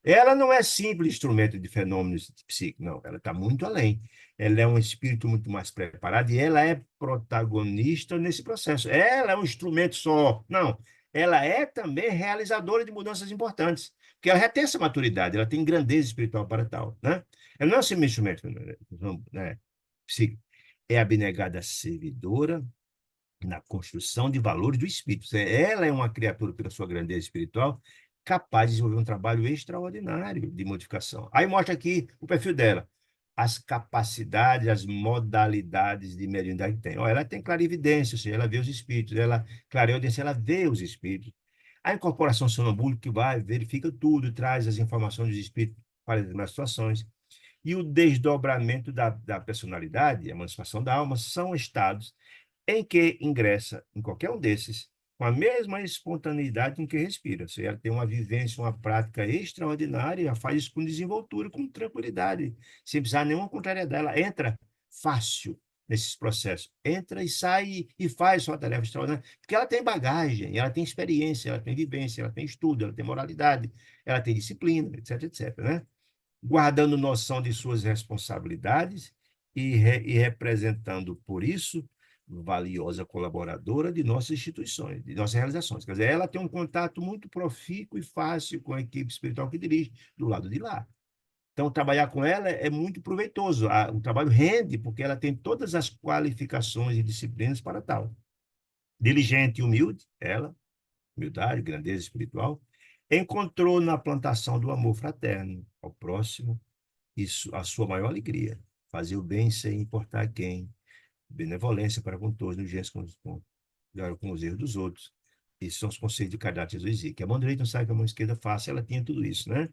Ela não é simples instrumento de fenômenos psíquicos, não. Ela está muito além. Ela é um espírito muito mais preparado e ela é protagonista nesse processo. Ela é um instrumento só. Não. Ela é também realizadora de mudanças importantes. Porque ela já tem essa maturidade, ela tem grandeza espiritual para tal, né? Ela não é um simples instrumento, né, psíquico. É abnegada servidora na construção de valores do espírito. Ela é uma criatura, pela sua grandeza espiritual, capaz de desenvolver um trabalho extraordinário de modificação. Aí mostra aqui o perfil dela, as capacidades, as modalidades de mediunidade que tem. Ó, ela tem clarividência, ou seja, ela vê os espíritos, ela clareaudiência, ela vê os espíritos. A incorporação sonambúlica que vai, verifica tudo, traz as informações dos espíritos para determinadas situações. E o desdobramento da personalidade, a emancipação da alma, são estados em que ingressa em qualquer um desses com a mesma espontaneidade em que respira. Ou seja, ela tem uma vivência, uma prática extraordinária, faz isso com desenvoltura, com tranquilidade, sem precisar de nenhuma contrariedade. Ela entra fácil nesses processos, entra e sai e faz sua tarefa extraordinária, porque ela tem bagagem, ela tem experiência, ela tem vivência, ela tem estudo, ela tem moralidade, ela tem disciplina, etc, etc, né? Guardando noção de suas responsabilidades e representando, por isso, valiosa colaboradora de nossas instituições, de nossas realizações. Quer dizer, ela tem um contato muito profícuo e fácil com a equipe espiritual que dirige do lado de lá. Então, trabalhar com ela é muito proveitoso. O trabalho rende, porque ela tem todas as qualificações e disciplinas para tal. Diligente e humilde, ela, humildade, grandeza espiritual, encontrou na plantação do amor fraterno ao próximo isso a sua maior alegria. Fazer o bem sem importar quem, benevolência para com todos, urgência com os erros dos outros. Esses são os conceitos de caráter de Jesus dizia, que a mão direita não sabe que a mão esquerda faça, ela tinha tudo isso, né?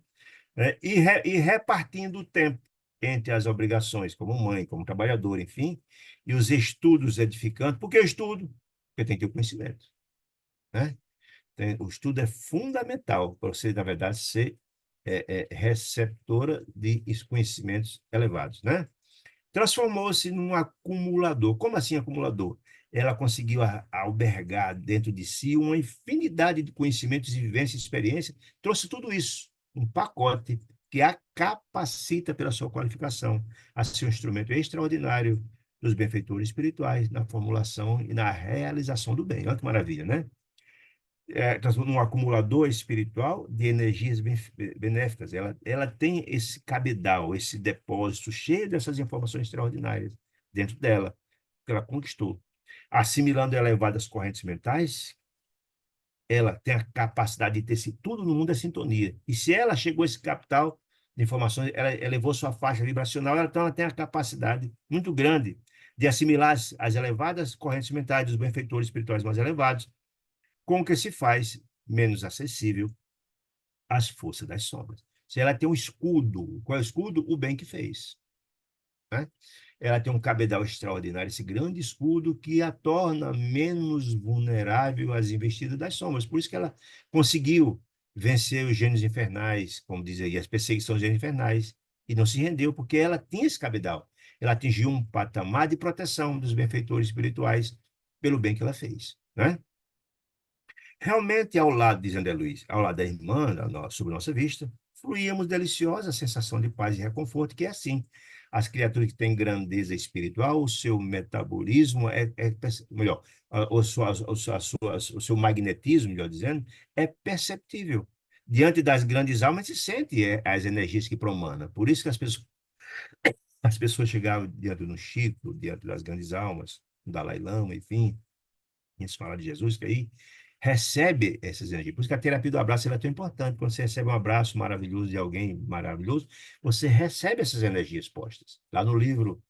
E repartindo o tempo entre as obrigações, como mãe, como trabalhadora, enfim, e os estudos edificantes. Por que eu estudo? Porque tem que ter o conhecimento, né? O estudo é fundamental para você, na verdade, ser receptora de conhecimentos elevados, né? Transformou-se num acumulador. Como assim acumulador? Ela conseguiu albergar dentro de si uma infinidade de conhecimentos e vivências e experiências, trouxe tudo isso, um pacote que a capacita pela sua qualificação a ser um instrumento extraordinário dos benfeitores espirituais na formulação e na realização do bem. Olha que maravilha, né? Transforma num acumulador espiritual de energias benéficas. Ela tem esse cabedal, esse depósito cheio dessas informações extraordinárias dentro dela, que ela conquistou. Assimilando elevadas correntes mentais, ela tem a capacidade de ter tudo no mundo é sintonia. E se ela chegou a esse capital de informações, ela elevou sua faixa vibracional, então ela tem a capacidade muito grande de assimilar as elevadas correntes mentais dos benfeitores espirituais mais elevados, com o que se faz menos acessível às forças das sombras. Se ela tem um escudo, qual é o escudo? O bem que fez. né? Ela tem um cabedal extraordinário, esse grande escudo que a torna menos vulnerável às investidas das sombras. Por isso que ela conseguiu vencer os gênios infernais, como diz aí, as perseguições dos gênios infernais, e não se rendeu, porque ela tinha esse cabedal. Ela atingiu um patamar de proteção dos benfeitores espirituais pelo bem que ela fez, né? Realmente, ao lado, diz André Luiz, ao lado da irmã, sob nossa vista, fluíamos deliciosa sensação de paz e reconforto, que é assim. As criaturas que têm grandeza espiritual, o seu metabolismo melhor, o seu magnetismo, melhor dizendo, é perceptível. Diante das grandes almas, se sente as energias que promanam. Por isso que as pessoas chegavam diante do Chico, diante das grandes almas, do Dalai Lama, enfim, isso fala de Jesus, que aí recebe essas energias. Por isso que a terapia do abraço ela é tão importante. Quando você recebe um abraço maravilhoso de alguém maravilhoso, você recebe essas energias postas. Lá no livro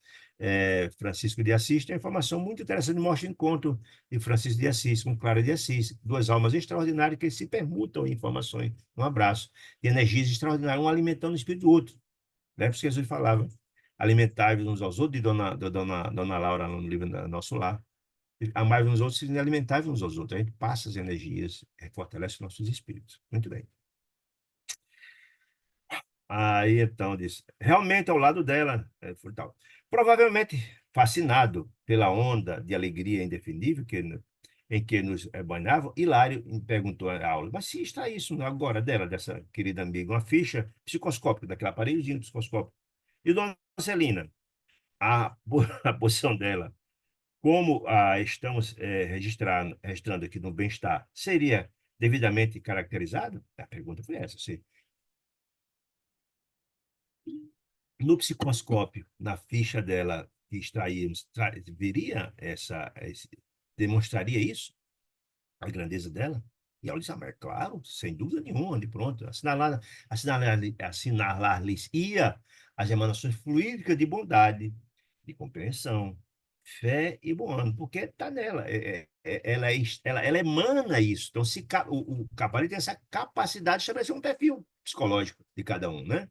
Francisco de Assis tem uma informação muito interessante, mostra o encontro de Francisco de Assis com Clara de Assis, duas almas extraordinárias que se permutam informações, um abraço, de energias extraordinárias, um alimentando o espírito do outro. Né? Por isso que Jesus falava, alimentai-vos uns aos outros, de Dona Laura no livro Nosso Lar. Amar uns aos outros e alimentar uns aos outros. A gente passa as energias, fortalece nossos espíritos. Muito bem. Aí então disse, realmente ao lado dela, foi tal. Provavelmente fascinado pela onda de alegria indefinível em que nos banhavam, Hilário perguntou à aula, mas se está isso agora dela, dessa querida amiga, uma ficha psicoscópica, daquele aparelhozinho psicoscópico. E Dona Celina, a, a posição dela como estamos registrando aqui no bem-estar, seria devidamente caracterizado? A pergunta foi essa. Se no psicoscópio, na ficha dela que extraímos, viria demonstraria isso, a grandeza dela? E ela disse, é claro, sem dúvida nenhuma, de pronto, assinalar-lhes-ia as emanações fluídicas de bondade, de compreensão, fé e bom ânimo, porque está nela, ela emana isso. Então, o Capari tem essa capacidade de estabelecer um perfil psicológico de cada um, né?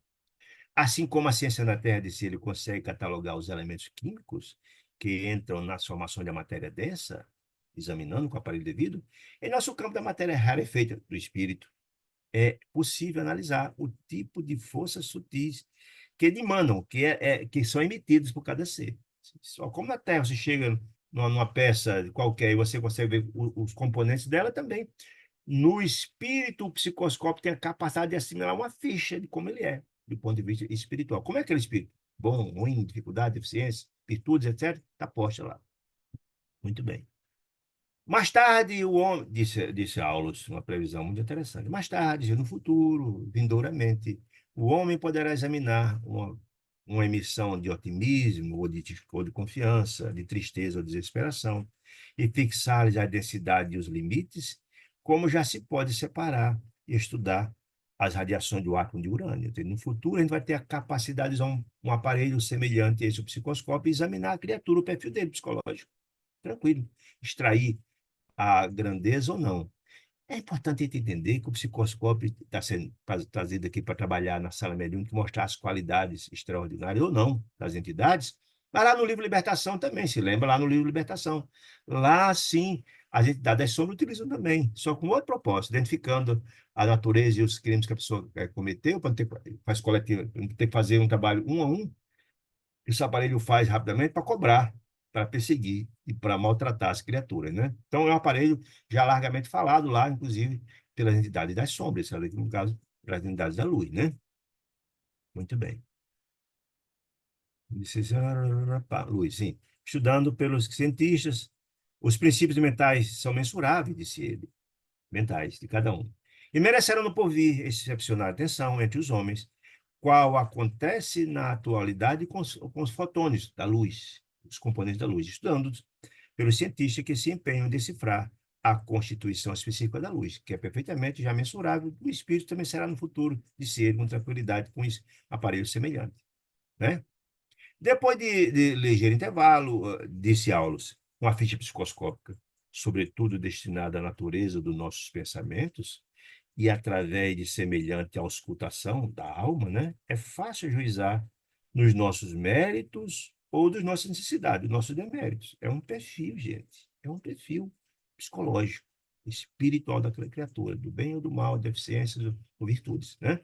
Assim como a ciência da Terra de si, ele consegue catalogar os elementos químicos que entram na formação da matéria densa, examinando com o aparelho devido, em nosso campo da matéria rarefeita do espírito, é possível analisar o tipo de forças sutis que emanam, que são emitidos por cada ser. Só como na Terra você chega numa peça qualquer e você consegue ver os componentes dela também, no espírito, o psicoscópio tem a capacidade de assimilar uma ficha de como ele é, do ponto de vista espiritual. Como é aquele espírito? Bom, ruim, dificuldade, deficiência, virtudes, etc. Está posta lá. Muito bem. Mais tarde, o homem, disse Aulus, uma previsão muito interessante. Mais tarde, no futuro, vindouramente, o homem poderá examinar uma emissão de otimismo ou de confiança, de tristeza ou desesperação, e fixar-lhes a densidade e os limites, como já se pode separar e estudar as radiações do átomo de urânio. Então, no futuro, a gente vai ter a capacidade de usar um aparelho semelhante a esse psicoscópio e examinar a criatura, o perfil dele psicológico. Tranquilo. Extrair a grandeza ou não. É importante a gente entender que o psicoscópio está sendo trazido aqui para trabalhar na sala mediúnica, mostrar as qualidades extraordinárias ou não das entidades. Mas lá no livro Libertação também, se lembra lá no livro Libertação. Lá, sim, as entidades das sombras utilizam também, só com outro propósito, identificando a natureza e os crimes que a pessoa cometeu, para ter, faz coletivo, ter que fazer um trabalho um a um, esse aparelho faz rapidamente para cobrar, para perseguir e para maltratar as criaturas, né? Então, é um aparelho já largamente falado lá, inclusive, pelas entidades das sombras, no caso, pelas entidades da luz, né? Muito bem. Luz, sim. Estudando pelos cientistas, os princípios mentais são mensuráveis, disse ele, mentais de cada um. E mereceram no porvir excepcional atenção entre os homens, qual acontece na atualidade com os fotões da luz, os componentes da luz, estudando pelos cientistas que se empenham em decifrar a constituição específica da luz, que é perfeitamente já mensurável, o espírito também será no futuro de ser com tranquilidade com aparelhos semelhantes, né? Depois de ligeiro intervalo, disse Aulus, uma ficha psicoscópica, sobretudo destinada à natureza dos nossos pensamentos, e através de semelhante auscultação da alma, né, é fácil juizar nos nossos méritos ou das nossas necessidades, dos nossos deméritos. É um perfil, gente. É um perfil psicológico, espiritual daquela criatura, do bem ou do mal, deficiências ou virtudes, né?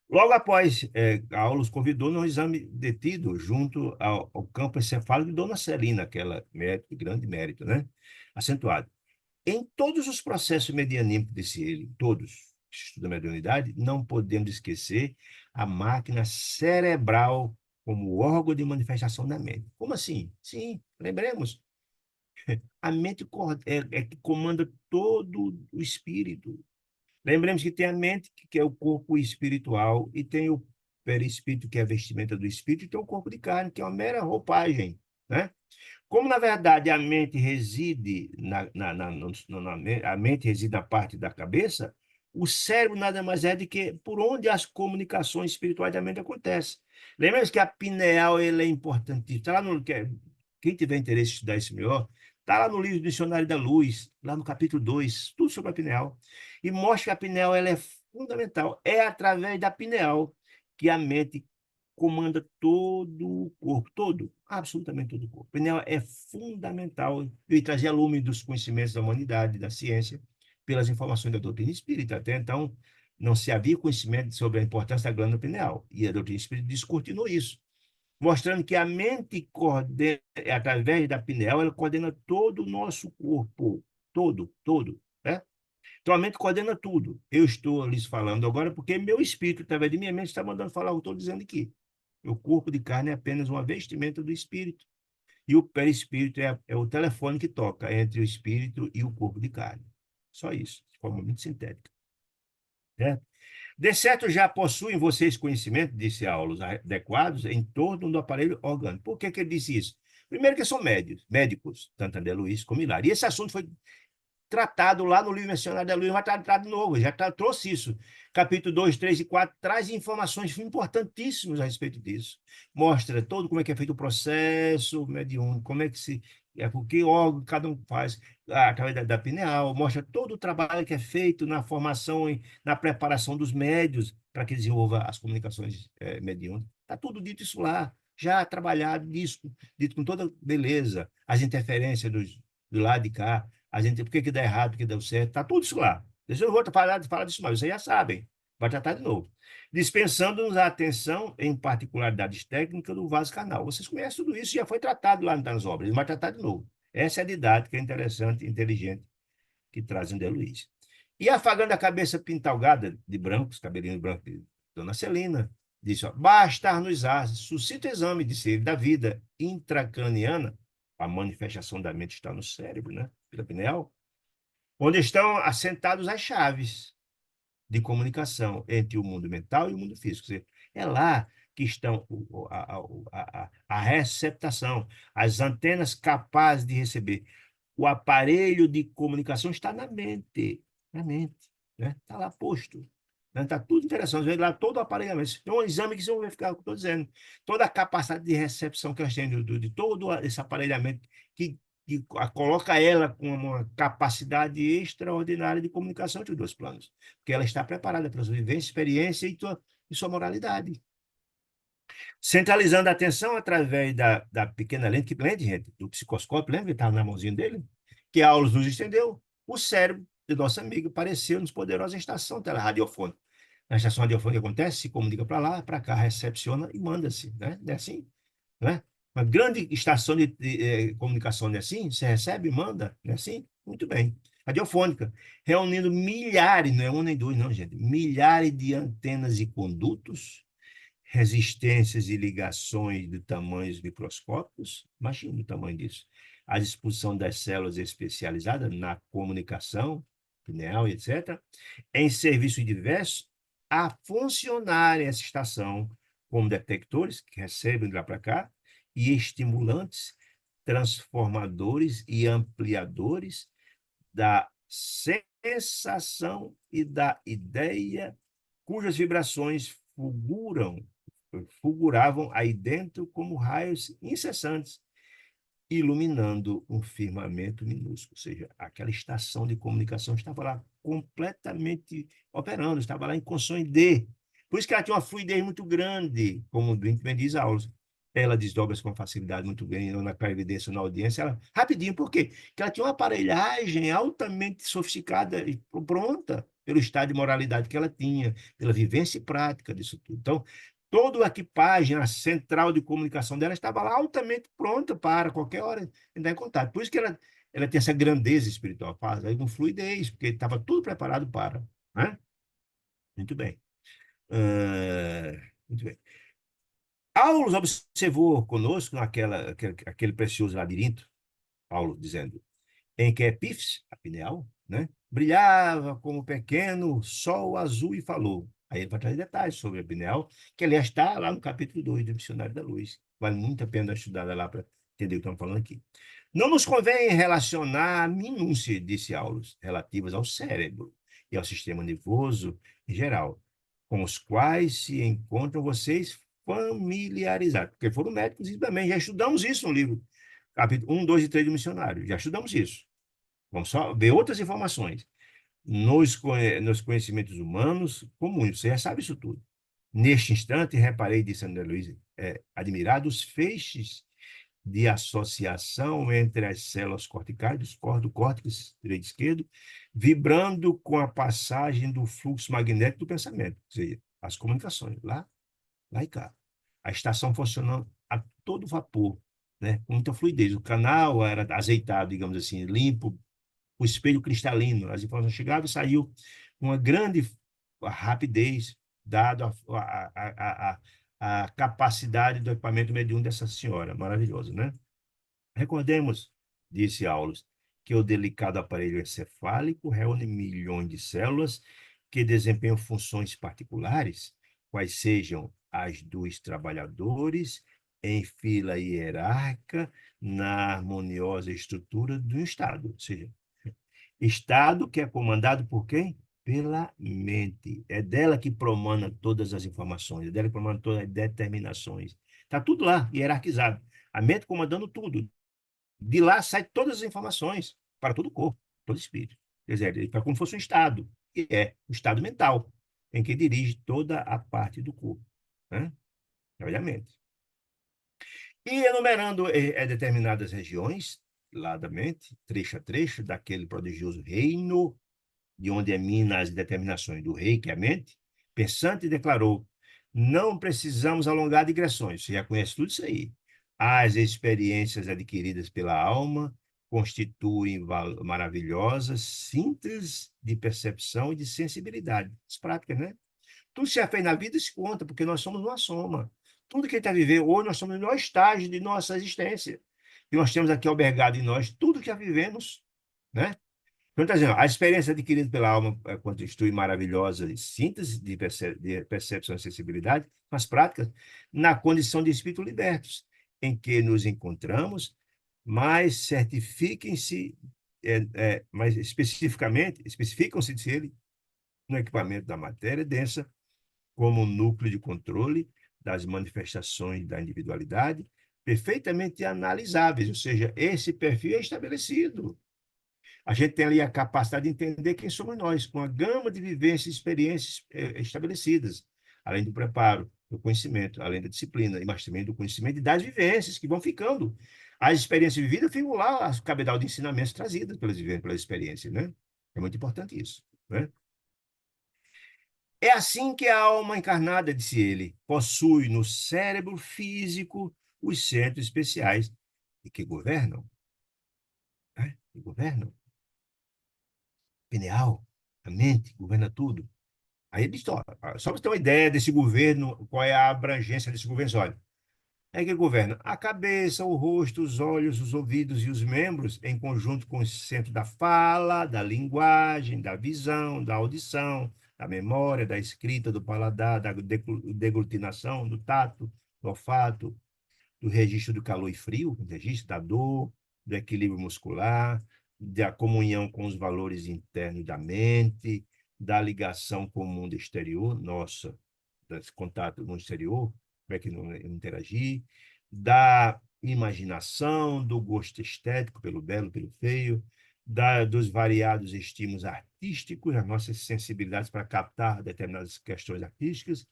Logo após a aula, os convidou no exame detido junto ao campo encefálico de Dona Celina, aquela médico, grande mérito, né? Acentuado. Em todos os processos medianímicos, disse ele, todos que estudam a mediunidade, não podemos esquecer a máquina cerebral como órgão de manifestação da mente. Como assim? Sim, lembremos, a mente é que comanda todo o espírito. Lembremos que tem a mente, que é o corpo espiritual, e tem o perispírito, que é a vestimenta do espírito, e tem o corpo de carne, que é uma mera roupagem, né? Como, na verdade, a mente reside a mente reside na parte da cabeça, o cérebro nada mais é do que por onde as comunicações espirituais da mente acontecem. Lembra que a pineal ele é importantíssima. Tá lá no, quem tiver interesse em estudar isso melhor, está lá no livro do Dicionário da Luz, lá no capítulo 2, tudo sobre a pineal. E mostra que a pineal ela é fundamental. É através da pineal que a mente comanda todo o corpo, todo, absolutamente todo o corpo. A pineal é fundamental e trazer a lume dos conhecimentos da humanidade, da ciência, pelas informações da doutrina espírita. Até então, não se havia conhecimento sobre a importância da glândula pineal, e a doutrina espírita descortinou isso, mostrando que a mente coordena, através da pineal, ela coordena todo o nosso corpo, todo, né? Então a mente coordena tudo. Eu estou lhes falando agora porque meu espírito, através de minha mente, está mandando falar o que eu estou dizendo aqui. O corpo de carne é apenas uma vestimenta do espírito. E o perispírito é o telefone que toca entre o espírito e o corpo de carne. Só isso, de forma muito sintética. Né? De certo, já possuem vocês conhecimento, disse Aulos, adequados em torno do aparelho orgânico. Por que, que ele disse isso? Primeiro que são médicos, tanto André Luiz como Hilário. E esse assunto foi tratado lá no livro Missionário da Luz, vai tratar de novo, já trouxe isso. Capítulo 2, 3 e 4 traz informações importantíssimas a respeito disso. Mostra todo como é que é feito o processo mediúnico, como é que se. O que órgão cada um faz através da pineal, mostra todo o trabalho que é feito na formação e na preparação dos médios para que desenvolva as comunicações mediúnicas. Está tudo dito isso lá, já trabalhado, dito com toda beleza, as interferências do lado de cá, a gente, por que que dá errado, por que deu certo, está tudo isso lá. Deixa eu voltar a falar disso mais, vocês já sabem, vai tratar de novo. Dispensando-nos a atenção em particularidades técnicas do vaso canal. Vocês conhecem tudo isso, já foi tratado lá nas obras, ele vai tratar de novo. Essa é a didática interessante e inteligente que traz André Luiz. E afagando a cabeça pintalgada de branco, os cabelinhos brancos de Dona Celina, disse, ó, bastar-nos suscita o exame, disse ele, da vida intracraniana, a manifestação da mente está no cérebro, né? Pela pineal, onde estão assentadas as chaves de comunicação entre o mundo mental e o mundo físico. Quer dizer, é lá que estão a receptação, as antenas capazes de receber. O aparelho de comunicação está na mente, né? Está lá posto. Está tudo interessante, vê lá todo o aparelhamento. É um exame que vocês vão verificar o que eu estou dizendo. Toda a capacidade de recepção que elas têm de todo esse aparelhamento que coloca ela com uma capacidade extraordinária de comunicação entre os dois planos, porque ela está preparada para sua vivência, experiência e sua moralidade. Centralizando a atenção através da pequena lente, gente, do psicoscópio, lembra que estava na mãozinha dele? Que a Aulos nos estendeu, o cérebro de nosso amigo pareceu-nos poderosa estação teleradiofônica. Na estação radiofônica acontece, se comunica para lá, para cá, recepciona e manda-se, né? Não é assim? Né? Uma grande estação de comunicação, não é assim? Você recebe, manda, não é assim? Muito bem. Radiofônica, reunindo milhares, não é um nem dois, não, gente, milhares de antenas e condutos, resistências e ligações de tamanhos microscópicos, imagina o tamanho disso, à disposição das células especializadas na comunicação, pineal, etc., em serviços diversos, a funcionar essa estação como detectores, que recebem de lá para cá, e estimulantes, transformadores e ampliadores da sensação e da ideia, cujas vibrações fulguravam aí dentro como raios incessantes, iluminando um firmamento minúsculo. Ou seja, aquela estação de comunicação estava lá completamente operando, estava lá em condições de Por isso que ela tinha uma fluidez muito grande, como o Brinkman diz, Aulos. Ela desdobra-se com facilidade muito grande na clarividência, na audiência. Ela, rapidinho, por quê? Porque ela tinha uma aparelhagem altamente sofisticada e pronta pelo estado de moralidade que ela tinha, pela vivência e prática disso tudo. Então, toda a equipagem, a central de comunicação dela estava lá altamente pronta para qualquer hora entrar em contato. Por isso que ela tem essa grandeza espiritual, faz aí com fluidez, porque estava tudo preparado para. Né? Muito bem. Muito bem. Paulo observou conosco aquele precioso labirinto, Paulo dizendo, em que Epífis, a pineal, né, brilhava como pequeno sol azul e falou. Aí ele vai trazer detalhes sobre a pineal, que aliás está lá no capítulo 2 do Dicionário da Luz. Vale muito a pena estudar lá para entender o que estamos falando aqui. Não nos convém relacionar minúcias, disse Aulus, relativas ao cérebro e ao sistema nervoso em geral, com os quais se encontram vocês familiarizados. Porque foram médicos e também já estudamos isso no livro, capítulo 1, 2 e 3 do Missionário. Já estudamos isso. Vamos só ver outras informações. Nos conhecimentos humanos comuns, você já sabe isso tudo. Neste instante, reparei, disse André Luiz, admirado, os feixes de associação entre as células corticais, do córtex direito e esquerdo, vibrando com a passagem do fluxo magnético do pensamento, ou seja, as comunicações, lá e cá. A estação funcionando a todo vapor, né, com muita fluidez. O canal era azeitado, digamos assim, limpo, o espelho cristalino, as informações chegavam e saíam com uma grande rapidez, dado a capacidade do equipamento mediúnico dessa senhora, maravilhoso, né? Recordemos, disse Aulus, que o delicado aparelho encefálico reúne milhões de células que desempenham funções particulares, quais sejam as dos trabalhadores, em fila hierárquica, na harmoniosa estrutura do Estado. Ou seja, Estado que é comandado por quem? Pela mente. É dela que promana todas as informações, é dela que promana todas as determinações. Está tudo lá, hierarquizado. A mente comandando tudo. De lá saem todas as informações para todo o corpo, todo o espírito. Quer dizer, é como se fosse um estado, que é o estado mental, em que dirige toda a parte do corpo. Né? Obviamente. E enumerando determinadas regiões, lá da mente, trecho a trecho, daquele prodigioso reino de onde emana as determinações do rei, que é a mente, pensante declarou: não precisamos alongar digressões. Você já conhece tudo isso aí. As experiências adquiridas pela alma constituem maravilhosas sínteses de percepção e de sensibilidade. As práticas, né? Tudo que você já fez na vida se conta, porque nós somos uma soma. Tudo que a gente está vivendo hoje, nós somos no melhor estágio de nossa existência. E nós temos aqui albergado em nós tudo que já vivemos, né? Então, tá dizendo, a experiência adquirida pela alma constitui maravilhosa síntese de percepção e sensibilidade, mas práticas, na condição de espírito libertos, em que nos encontramos, mas certifiquem-se, mais especificamente, especificam-se de ele no equipamento da matéria densa, como núcleo de controle das manifestações da individualidade, perfeitamente analisáveis, ou seja, esse perfil é estabelecido. A gente tem ali a capacidade de entender quem somos nós, com a gama de vivências e experiências estabelecidas, além do preparo, do conhecimento, além da disciplina, mas também do conhecimento e das vivências que vão ficando. As experiências vividas ficam lá, as cabedal de ensinamentos trazidas pelas vivências, pelas experiências, né? É muito importante isso, né? É assim que a alma encarnada, disse ele, possui no cérebro físico os centros especiais e que governam, né? Que governam. Pineal, a mente, governa tudo. Aí ele diz, só para você ter uma ideia desse governo, qual é a abrangência desse governo, olha, é que governa a cabeça, o rosto, os olhos, os ouvidos e os membros, em conjunto com o centro da fala, da linguagem, da visão, da audição, da memória, da escrita, do paladar, da deglutinação, do tato, do olfato, do registro do calor e frio, do registro da dor, do equilíbrio muscular, da comunhão com os valores internos da mente, da ligação com o mundo exterior, nossa, desse contato com o mundo exterior, como é que não interagir, da imaginação, do gosto estético pelo belo, pelo feio, dos variados estímulos artísticos, as nossas sensibilidades para captar determinadas questões artísticas,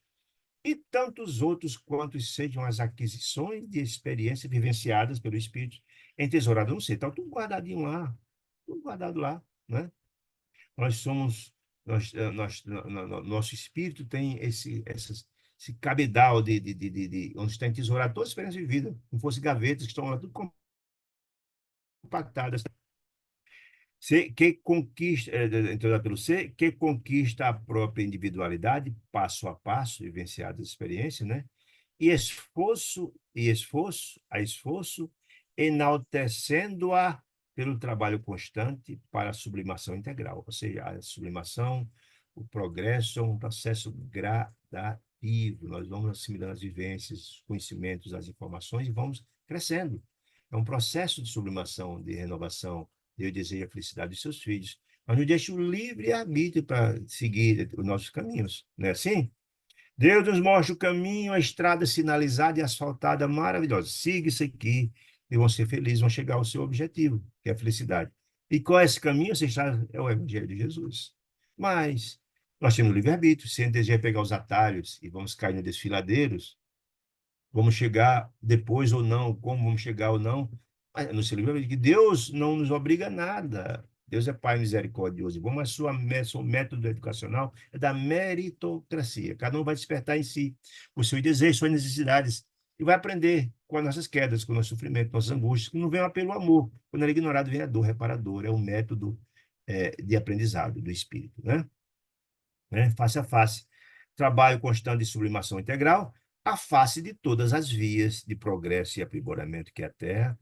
e tantos outros quantos sejam as aquisições de experiências vivenciadas pelo Espírito, entesourado no ser. Está tudo guardadinho lá, tudo guardado lá, né? Nós somos, nosso espírito tem esse cabedal onde está entesourado todas as experiências de vida, como fosse gavetas que estão lá tudo compactadas. Que conquista, entrada pelo ser, que conquista a própria individualidade, passo a passo, vivenciadas as experiências, né? E esforço, enaltecendo-a pelo trabalho constante para a sublimação integral. Ou seja, a sublimação, o progresso é um processo gradativo. Nós vamos assimilando as vivências, os conhecimentos, as informações e vamos crescendo. É um processo de sublimação, de renovação. Deus deseja a felicidade dos seus filhos, mas nos deixa o livre-arbítrio para seguir os nossos caminhos. Não é assim? Deus nos mostra o caminho, a estrada sinalizada e asfaltada maravilhosa. Siga isso aqui e vão ser felizes, vão chegar ao seu objetivo, que é a felicidade. E qual é esse caminho? Essa estrada é o Evangelho de Jesus. Mas nós temos livre-arbítrio. Se a gente deseja pegar os atalhos e vamos cair nos desfiladeiros, vamos chegar depois ou não, como vamos chegar ou não, mas no seu livro, que Deus não nos obriga a nada. Deus é Pai misericordioso. Bom, mas seu método educacional é da meritocracia. Cada um vai despertar em si os seus desejos, suas necessidades, e vai aprender com as nossas quedas, com o nosso sofrimento, com nossas angústias, que não vem pelo amor. Quando ele é ignorado, vem a dor reparadora. É o método de aprendizado do espírito, né? Face a face. Trabalho constante de sublimação integral, a face de todas as vias de progresso e aprimoramento que a Terra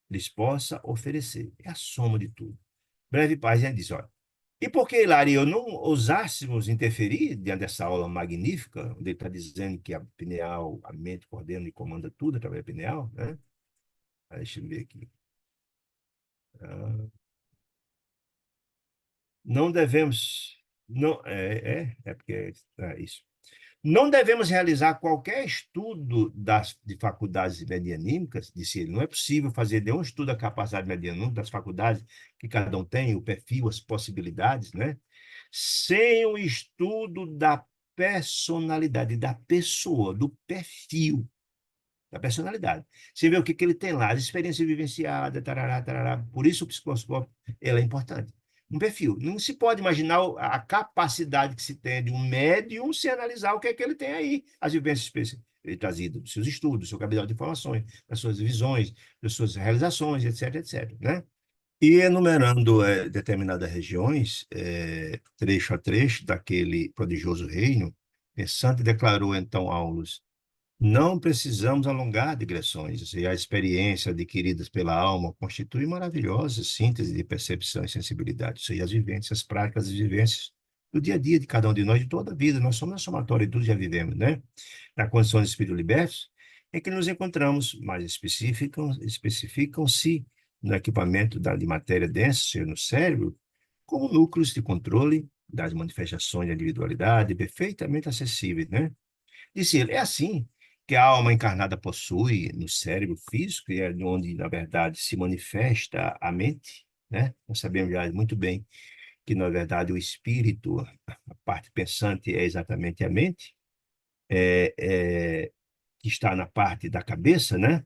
lhes possa oferecer. É a soma de tudo. Breve paz, ele diz, olha, e por que, Hilário, eu não ousássemos interferir diante dessa aula magnífica, onde ele está dizendo que a pineal, a mente coordena e comanda tudo através da pineal, né? Deixa eu ver aqui. Ah, não devemos... Não, porque é isso. Não devemos realizar qualquer estudo de faculdades medianímicas, disse ele. Não é possível fazer nenhum estudo da capacidade medianímica, das faculdades que cada um tem, o perfil, as possibilidades, né? Sem o estudo da personalidade, da pessoa, do perfil, da personalidade. Você vê o que, que ele tem lá, as experiências vivenciadas, tarará, tarará. Por isso o psicoscópio ele é importante. Um perfil. Não se pode imaginar a capacidade que se tem de um médium se analisar o que é que ele tem aí, as vivências trazidas dos seus estudos, do seu cabedal de informações, das suas visões, das suas realizações, etc, etc, né? E enumerando determinadas regiões, trecho a trecho daquele prodigioso reino, Pensante declarou então Aulus: não precisamos alongar digressões, e a experiência adquiridas pela alma constitui maravilhosa síntese de percepção e sensibilidade. Isso aí, as vivências, as práticas e vivências do dia a dia de cada um de nós, de toda a vida. Nós somos a somatória de tudo que já vivemos, né? Na condição de espírito libertos, em que nos encontramos, mas especificam-se no equipamento de matéria densa, no cérebro, como núcleos de controle das manifestações da individualidade perfeitamente acessíveis, né? Disse ele, é assim que a alma encarnada possui no cérebro físico, e é onde, na verdade, se manifesta a mente, né? Nós sabemos já muito bem que, na verdade, o espírito, a parte pensante, é exatamente a mente, é, é, que está na parte da cabeça, né?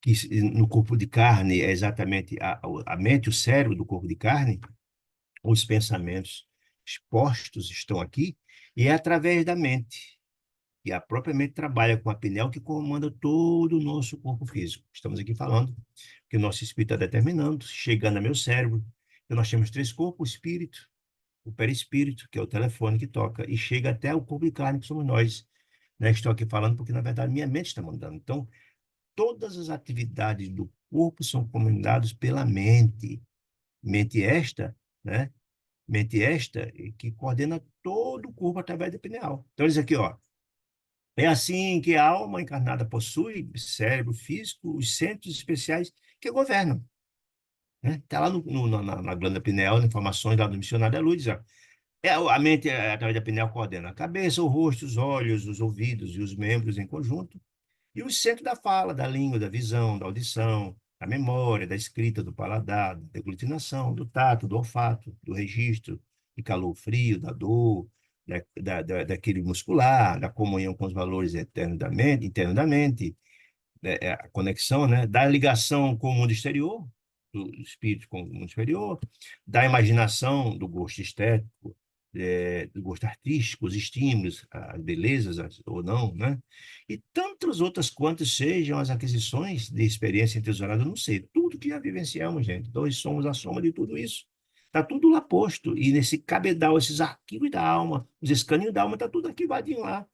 Que no corpo de carne é exatamente a mente, o cérebro do corpo de carne, os pensamentos expostos estão aqui, e é através da mente e a própria mente trabalha com a pineal que comanda todo o nosso corpo físico. Estamos aqui falando que o nosso espírito está determinando, chegando ao meu cérebro, que nós temos três corpos: o espírito, o perispírito, que é o telefone que toca, e chega até o corpo de carne, que somos nós, né? Estou aqui falando porque, na verdade, minha mente está mandando. Então, todas as atividades do corpo são comandadas pela mente. Mente esta, né? Mente esta que coordena todo o corpo através da pineal. Então, diz aqui, ó, é assim que a alma encarnada possui cérebro físico, os centros especiais que governam, né? Está lá na glândula pineal, informações lá do missionário da luz, ó. A mente, através da pineal, coordena a cabeça, o rosto, os olhos, os ouvidos e os membros em conjunto, e o centro da fala, da língua, da visão, da audição, da memória, da escrita, do paladar, da aglutinação, do tato, do olfato, do registro, de calor frio, da dor, daquele muscular, da comunhão com os valores internos da mente, a conexão, né, da ligação com o mundo exterior, do espírito com o mundo exterior, da imaginação, do gosto estético, do gosto artístico, os estímulos, as belezas ou não, né? E tantas outras quantas sejam as aquisições de experiência entesourada no ser. Tudo que já vivenciamos, gente. Nós somos a soma de tudo isso. Está tudo lá posto. E nesse cabedal, esses arquivos da alma, os escaninhos da alma, está tudo arquivadinho lá,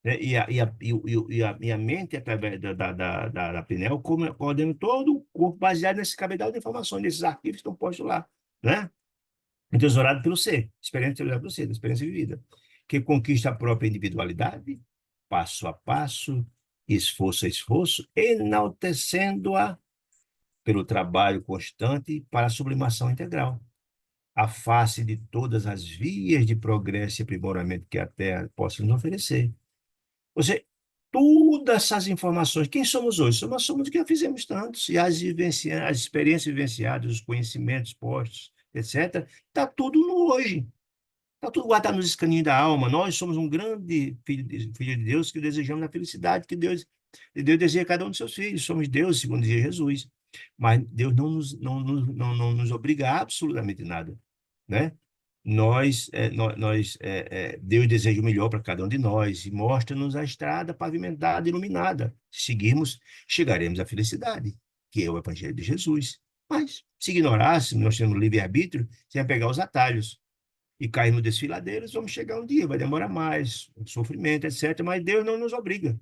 né? E a mente, através da pineal, coordena todo o corpo baseado nesse cabedal de informações, nesses arquivos que estão postos lá, né? Entesourado pelo ser, experiência tesourada pelo ser, da experiência vivida, que conquista a própria individualidade, passo a passo, esforço a esforço, enaltecendo-a pelo trabalho constante para a sublimação integral, a face de todas as vias de progresso e aprimoramento que a Terra possa nos oferecer. Ou seja, todas essas informações, quem somos hoje? Nós somos o que já fizemos tantos, e as experiências vivenciadas, os conhecimentos postos, etc., está tudo no hoje. Está tudo guardado nos escaninhos da alma. Nós somos um grande filho de Deus que desejamos a felicidade Deus deseja a cada um dos seus filhos. Somos Deus, segundo dizia Jesus. Mas Deus não nos obriga a absolutamente nada, né? Deus deseja o melhor para cada um de nós e mostra-nos a estrada pavimentada, iluminada. Se seguirmos, chegaremos à felicidade, que é o Evangelho de Jesus. Mas, se ignorássemos, nós temos livre-arbítrio, sem pegar os atalhos e cair no desfiladeiros, vamos chegar um dia, vai demorar mais, sofrimento, etc. Mas Deus não nos obriga.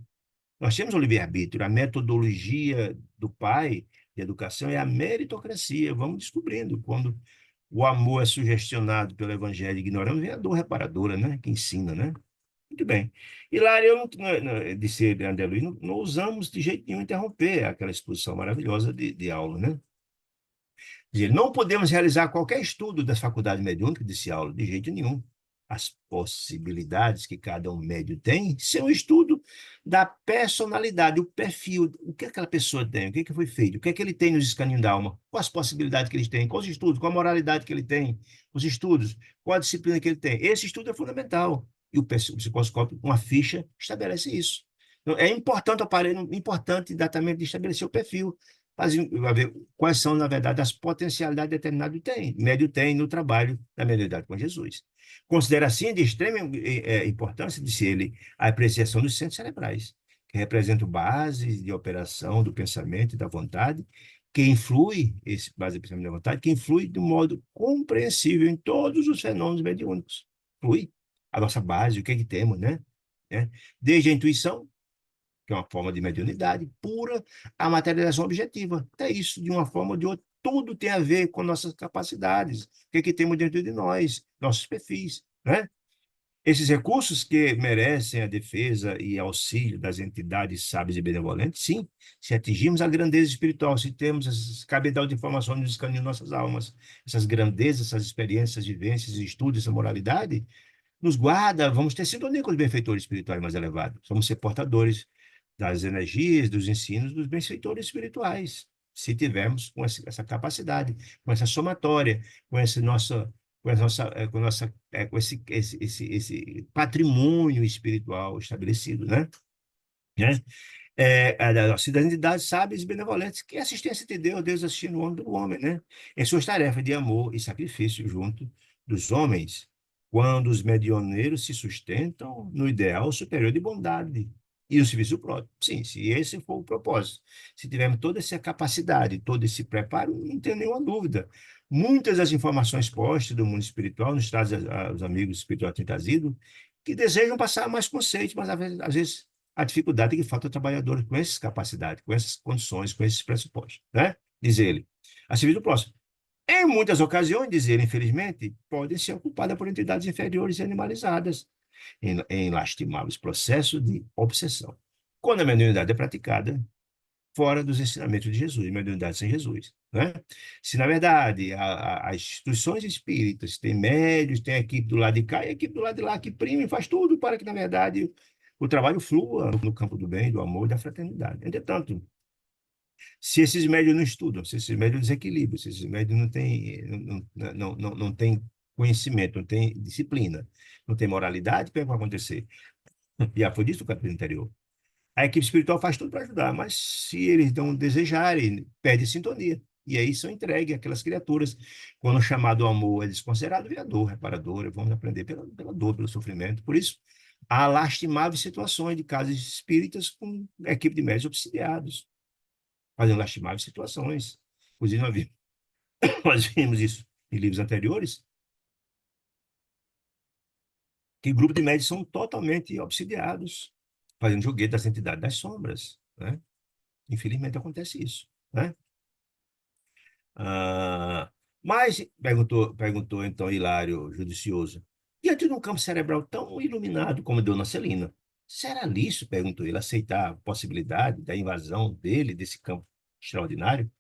Nós temos o livre-arbítrio, a metodologia do Pai de educação é a meritocracia. Vamos descobrindo. Quando o amor é sugestionado pelo Evangelho, ignoramos, vem a dor reparadora, né? Que ensina, né? Muito bem. E lá eu disse André Luiz, não usamos de jeito nenhum interromper aquela exposição maravilhosa de aula, né? Dizer, não podemos realizar qualquer estudo das faculdades mediúnicas, disse aula, de jeito nenhum. As possibilidades que cada um médio tem são um estudo da personalidade, o perfil, o que aquela pessoa tem, o que foi feito, o que é que ele tem nos escaninhos da alma, quais as possibilidades que ele tem, quais os estudos, qual a moralidade que ele tem, os estudos, qual a disciplina que ele tem. Esse estudo é fundamental. E o psicoscópio, uma ficha, estabelece isso. Então, é importante o aparelho, importante exatamente de estabelecer o perfil, vai ver quais são, na verdade, as potencialidades determinado médio tem no trabalho da mediunidade com Jesus. Considera, assim, de extrema importância, disse ele, a apreciação dos centros cerebrais, que representam bases de operação do pensamento e da vontade, que influi, esse base de pensamento e da vontade, que influi de um modo compreensível em todos os fenômenos mediúnicos. Flui a nossa base, o que é que temos, né? Desde a intuição, que é uma forma de mediunidade pura, a materialização objetiva. É isso, de uma forma ou de outra, tudo tem a ver com nossas capacidades, o que, é que temos dentro de nós, nossos perfis, né? Esses recursos que merecem a defesa e auxílio das entidades sábias e benevolentes, sim, se atingirmos a grandeza espiritual, se temos esse cabedal de informações nos escaneando nossas almas, essas grandezas, essas experiências, vivências, estudos, essa moralidade, nos guarda, vamos ter sintonia com os benfeitores espirituais mais elevados. Vamos ser portadores das energias, dos ensinos dos benfeitores espirituais, se tivermos com essa capacidade, com essa somatória, com esse nossa, com essa nossa, com nossa, com esse patrimônio espiritual estabelecido, né? Né? Das entidades sábias e benevolentes, que é a assistência de Deus, Deus assistindo o homem do homem, né? Em suas tarefas de amor e sacrifício junto dos homens, quando os medioneiros se sustentam no ideal superior de bondade e o serviço próprio. Sim, se esse for o propósito, se tivermos toda essa capacidade, todo esse preparo, não tenho nenhuma dúvida. Muitas das informações postas do mundo espiritual, nos traz os amigos espirituais têm trazido, que desejam passar mais conceitos, mas às vezes a dificuldade é que falta trabalhadores com essas capacidades, com essas condições, com esses pressupostos, né? Diz ele. A serviço do próximo. Em muitas ocasiões, diz ele, infelizmente, podem ser ocupadas por entidades inferiores e animalizadas, em lastimáveis processos de obsessão. Quando a mediunidade é praticada fora dos ensinamentos de Jesus, mediunidade sem Jesus, né? Se, na verdade, as instituições espíritas têm médios, tem a equipe do lado de cá e a equipe do lado de lá que prima e faz tudo para que, na verdade, o trabalho flua no campo do bem, do amor e da fraternidade. Entretanto, se esses médios não estudam, se esses médios desequilibram, se esses médios não têm conhecimento, não tem disciplina, não tem moralidade, o que vai acontecer? Já foi dito no capítulo anterior. A equipe espiritual faz tudo para ajudar, mas se eles não desejarem, perde sintonia. E aí são entregues aquelas criaturas. Quando o chamado amor é desconsiderado, vem a dor reparadora. Vamos aprender pela dor, pelo sofrimento. Por isso, há lastimáveis situações de casos espíritas com equipe de médios obsidiados, fazendo lastimáveis situações. Inclusive, nós vimos isso em livros anteriores, que grupos de médios são totalmente obsidiados, fazendo joguete das entidades das sombras, né? Infelizmente acontece isso, né? Ah, mas, perguntou então Hilário, judicioso, diante de um campo cerebral tão iluminado como o Dona Celina, será lícito, perguntou ele, aceitar a possibilidade da invasão dele, desse campo extraordinário,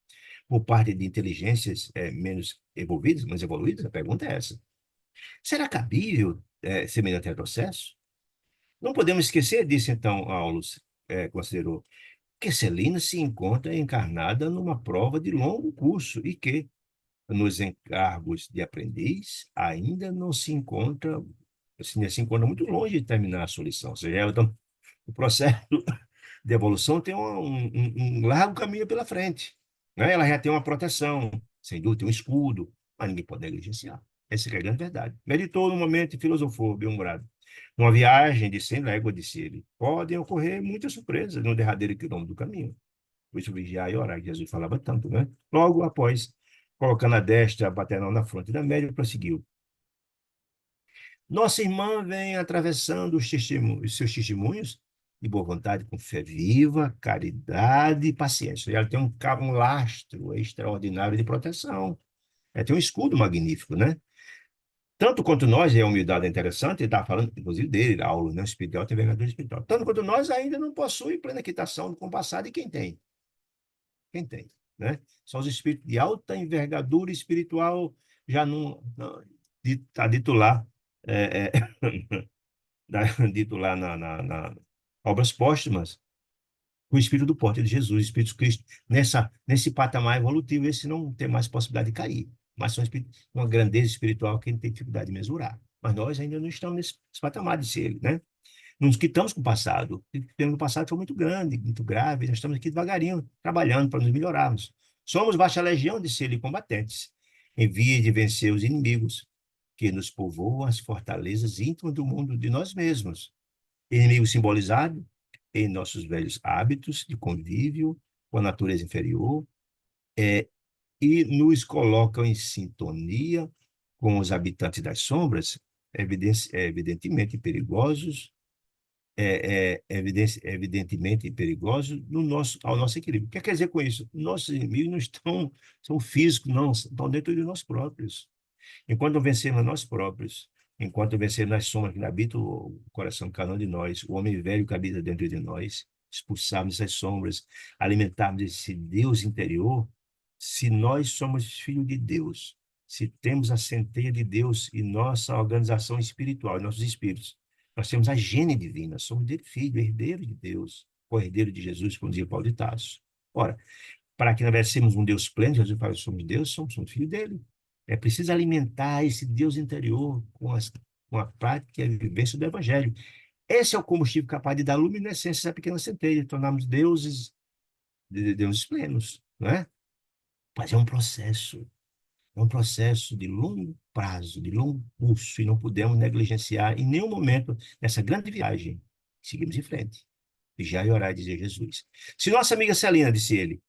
por parte de inteligências menos evolvidas, mais evoluídas? A pergunta é essa. Será cabível semelhante retrocesso? Não podemos esquecer, disse então Aulus, considerou, que Celina se encontra encarnada numa prova de longo curso e que, nos encargos de aprendiz, ainda não se encontra, assim, se encontra muito longe de terminar a sua lição. Ou seja, então, o processo de evolução tem um largo caminho pela frente, né? Ela já tem uma proteção, sem dúvida, tem um escudo, mas ninguém pode negligenciar. Essa é a grande verdade. Meditou no momento e filosofou, bem-humorado. Uma viagem de 100 léguas, disse ele, podem ocorrer muitas surpresas no derradeiro quilômetro do caminho. Por isso, vigiar e orar, que Jesus falava tanto, né? Logo após, colocando a destra paternal na fronte da média, prosseguiu. Nossa irmã vem atravessando os seus testemunhos de boa vontade, com fé viva, caridade e paciência. E ela tem um lastro extraordinário de proteção. Ela tem um escudo magnífico, né? Tanto quanto nós, e a humildade é interessante, ele está falando, inclusive, dele, da aula, né? Espiritual, tem envergadura espiritual. Tanto quanto nós ainda não possui plena quitação com o passado, e quem tem? Quem tem, né? São os espíritos de alta envergadura espiritual, já não está dito lá, é, é, dito lá na obras póstumas, o espírito do porte de Jesus, o espírito de Cristo, nesse patamar evolutivo, esse não tem mais possibilidade de cair, mas são espíritos, uma grandeza espiritual que a gente tem dificuldade de mesurar. Mas nós ainda não estamos nesse patamar de ser ele, né? Não nos quitamos com o passado. O que temos no passado foi muito grande, muito grave. Nós estamos aqui devagarinho, trabalhando para nos melhorarmos. Somos vasta legião de seres combatentes, em via de vencer os inimigos que nos povoam as fortalezas íntimas do mundo de nós mesmos. Inimigo simbolizado em nossos velhos hábitos de convívio com a natureza inferior, e nos colocam em sintonia com os habitantes das sombras, evidentemente perigosos, evidentemente perigosos ao nosso equilíbrio. O que quer dizer com isso? Nossos inimigos não são físicos, não, estão dentro de nós próprios. Enquanto vencermos nós próprios, enquanto vencermos as sombras que habitam o coração de cada um de nós, o homem velho que habita dentro de nós, expulsarmos essas sombras, alimentarmos esse Deus interior, se nós somos filhos de Deus, se temos a centelha de Deus e nossa organização espiritual, nossos espíritos, nós temos a gênese divina, somos dele filho, herdeiro de Deus, co-herdeiro de Jesus, como dizia Paulo de Tarso. Ora, para que nós seamos um Deus pleno, Jesus fala, somos Deus, somos filho dele. É preciso alimentar esse Deus interior com a prática e a vivência do Evangelho. Esse é o combustível capaz de dar luminescência a essa pequena centelha, tornarmos deuses plenos, não é? Mas é um processo de longo prazo, de longo curso, e não podemos negligenciar em nenhum momento nessa grande viagem. Seguimos em frente. Vigiar e orar, dizia Jesus. Se nossa amiga Celina, disse ele,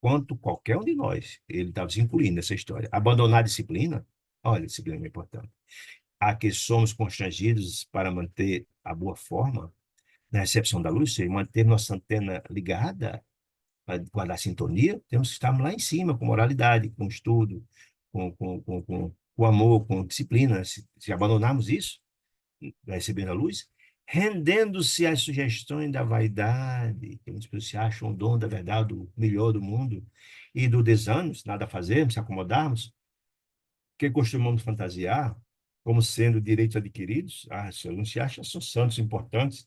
quanto qualquer um de nós, ele estava se incluindo nessa história, abandonar a disciplina, olha, a disciplina é importante, a que somos constrangidos para manter a boa forma na recepção da luz, e manter nossa antena ligada, para guardar sintonia, temos que estar lá em cima, com moralidade, com estudo, com amor, com disciplina. Se abandonarmos isso, recebendo a luz, rendendo-se às sugestões da vaidade, que muitas pessoas se acham o dono da verdade, o melhor do mundo, e do desânimo, se nada fazermos, se acomodarmos, que costumamos fantasiar como sendo direitos adquiridos, se não se acham, são santos importantes.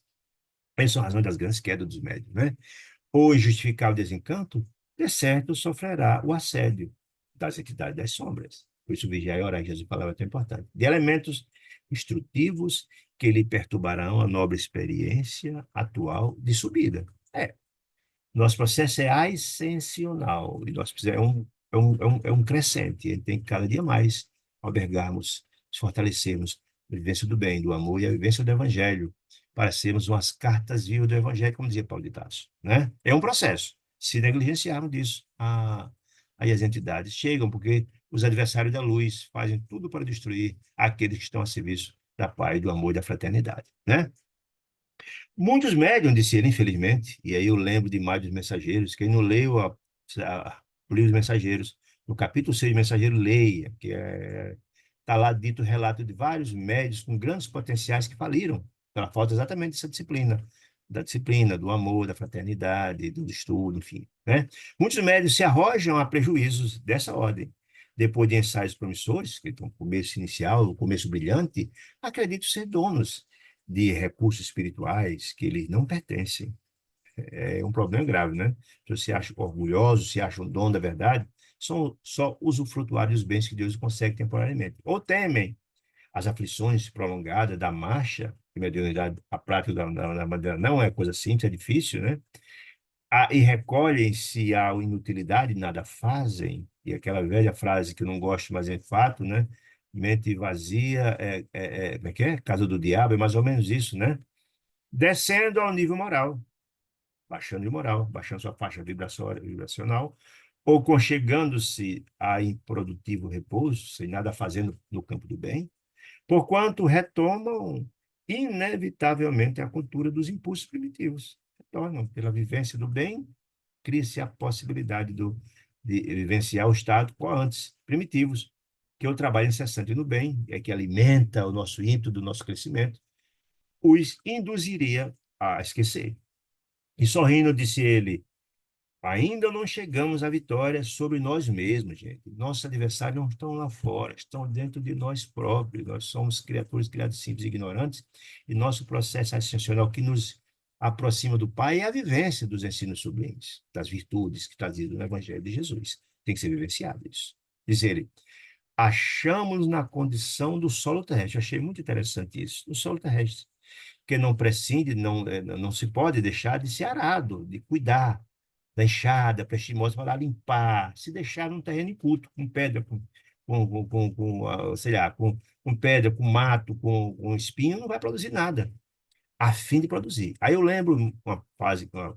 Essas são as razões das grandes quedas dos médios, né? Ou injustificável desencanto, de certo sofrerá o assédio das entidades das sombras. Por isso, vigiar e orar, Jesus falava, é tão importante. De elementos instrutivos que lhe perturbarão a nobre experiência atual de subida. Nosso processo é ascensional, e nós precisamos, é um crescente, ele tem que cada dia mais albergarmos, nos fortalecermos a vivência do bem, do amor e a vivência do evangelho, para sermos umas cartas vivas do evangelho, como dizia Paulo de Tarso, né? É um processo. Se negligenciarmos disso, aí as entidades chegam, porque os adversários da luz fazem tudo para destruir aqueles que estão a serviço da paz, do amor e da fraternidade, né? Muitos médium, disse ele, infelizmente, e aí eu lembro demais dos Mensageiros. Quem não leu o livro dos Mensageiros, no capítulo 6 do Mensageiro, leia, que está lá dito o relato de vários médios com grandes potenciais que faliram pela falta exatamente dessa disciplina, da disciplina, do amor, da fraternidade, do estudo, enfim, né? Muitos médios se arrojam a prejuízos dessa ordem. Depois de ensaios promissores, que estão no começo inicial, o começo brilhante, acredito ser donos de recursos espirituais que eles não pertencem. É um problema grave, né? Se se acham orgulhosos, se acham dono da verdade, são só usufrutuários dos bens que Deus consegue temporariamente. Ou temem as aflições prolongadas da marcha, que mediunidade, a prática da madeira não é coisa simples, é difícil, né? E recolhem-se à inutilidade, nada fazem. E aquela velha frase que eu não gosto, mas é fato, né? Mente vazia, como é que é? Casa do diabo, é mais ou menos isso, né? Descendo ao nível moral, baixando de moral, baixando sua faixa vibracional, ou conchegando-se a improdutivo repouso, sem nada fazendo no campo do bem, porquanto retomam inevitavelmente a cultura dos impulsos primitivos. Retornam pela vivência do bem, cria-se a possibilidade de vivenciar o estado qual antes, primitivos, que é o trabalho incessante no bem, é que alimenta o nosso ímpeto do nosso crescimento, os induziria a esquecer. E sorrindo, disse ele, ainda não chegamos à vitória sobre nós mesmos, gente. Nossos adversários não estão lá fora, estão dentro de nós próprios. Nós somos criaturas criadas simples e ignorantes, e nosso processo ascensional que nos aproxima do Pai é a vivência dos ensinos sublimes, das virtudes que está dito no Evangelho de Jesus. Tem que ser vivenciado isso. Diz ele, achamos na condição do solo terrestre. Achei muito interessante isso, do solo terrestre, que não prescinde, não se pode deixar de ser arado, de cuidar da enxada prestimosa para limpar, se deixar num terreno inculto, com pedra, sei lá, com pedra, com mato, com espinho, não vai produzir nada, a fim de produzir. Aí eu lembro uma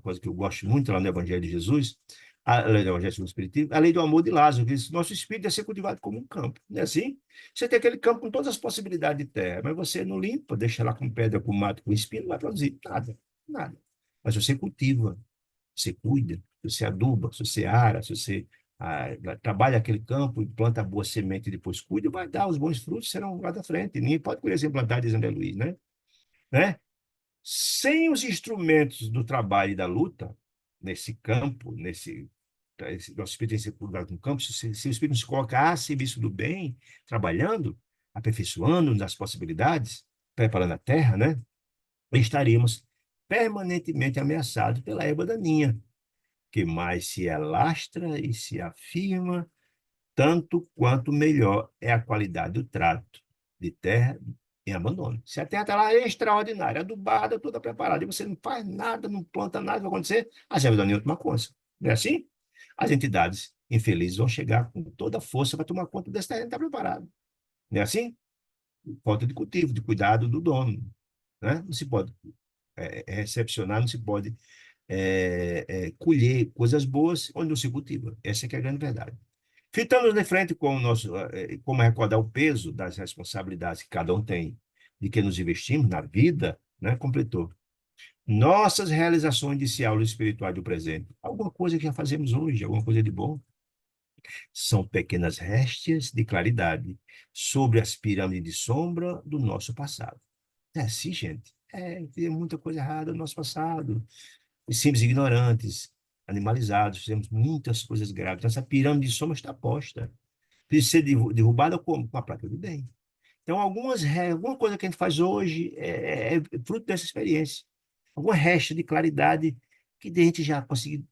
coisa que eu gosto muito lá no Evangelho de Jesus, a lei do Evangelho segundo o Espiritismo, a lei do amor de Lázaro, que diz, nosso espírito deve ser cultivado como um campo. Não é assim? Você tem aquele campo com todas as possibilidades de terra, mas você não limpa, deixa lá com pedra, com mato, com espinho, não vai produzir nada, nada. Mas você cultiva, você cuida, se você aduba, se você ara, se você trabalha aquele campo e planta boa semente e depois cuida, vai dar os bons frutos, serão lá da frente. Ninguém pode colher sem plantar, diz André Luiz, né? Sem os instrumentos do trabalho e da luta, nesse campo, nosso espírito tem que ser cultivado no campo, se o espírito não se coloca a serviço do bem, trabalhando, aperfeiçoando nas possibilidades, preparando a terra, né? Estaríamos permanentemente ameaçados pela erva daninha, que mais se alastra e se afirma, tanto quanto melhor é a qualidade do trato de terra em abandono. Se a terra está lá é extraordinária, adubada, toda preparada, e você não faz nada, não planta nada, vai acontecer, a erva daninha toma conta. Não é assim? As entidades infelizes vão chegar com toda a força para tomar conta desse terreno que está preparado. Não é assim? Falta de cultivo, de cuidado do dono. Né? Não se pode recepcionar, não se pode colher coisas boas onde não se cultiva. Essa é que é a grande verdade. Fitando de frente com o nosso, como recordar o peso das responsabilidades que cada um tem, de que nos investimos na vida, né? Completou. Nossas realizações de aula espiritual do presente, alguma coisa que já fazemos hoje, alguma coisa de bom, são pequenas réstias de claridade sobre as pirâmides de sombra do nosso passado. É assim, gente. Tem muita coisa errada no nosso passado. Simples ignorantes, animalizados, fizemos muitas coisas graves. Então, essa pirâmide de soma está posta. Precisa ser derrubada como? Com a prática do bem. Então, alguma coisa que a gente faz hoje é fruto dessa experiência. Alguma resta de claridade que a gente já conseguiu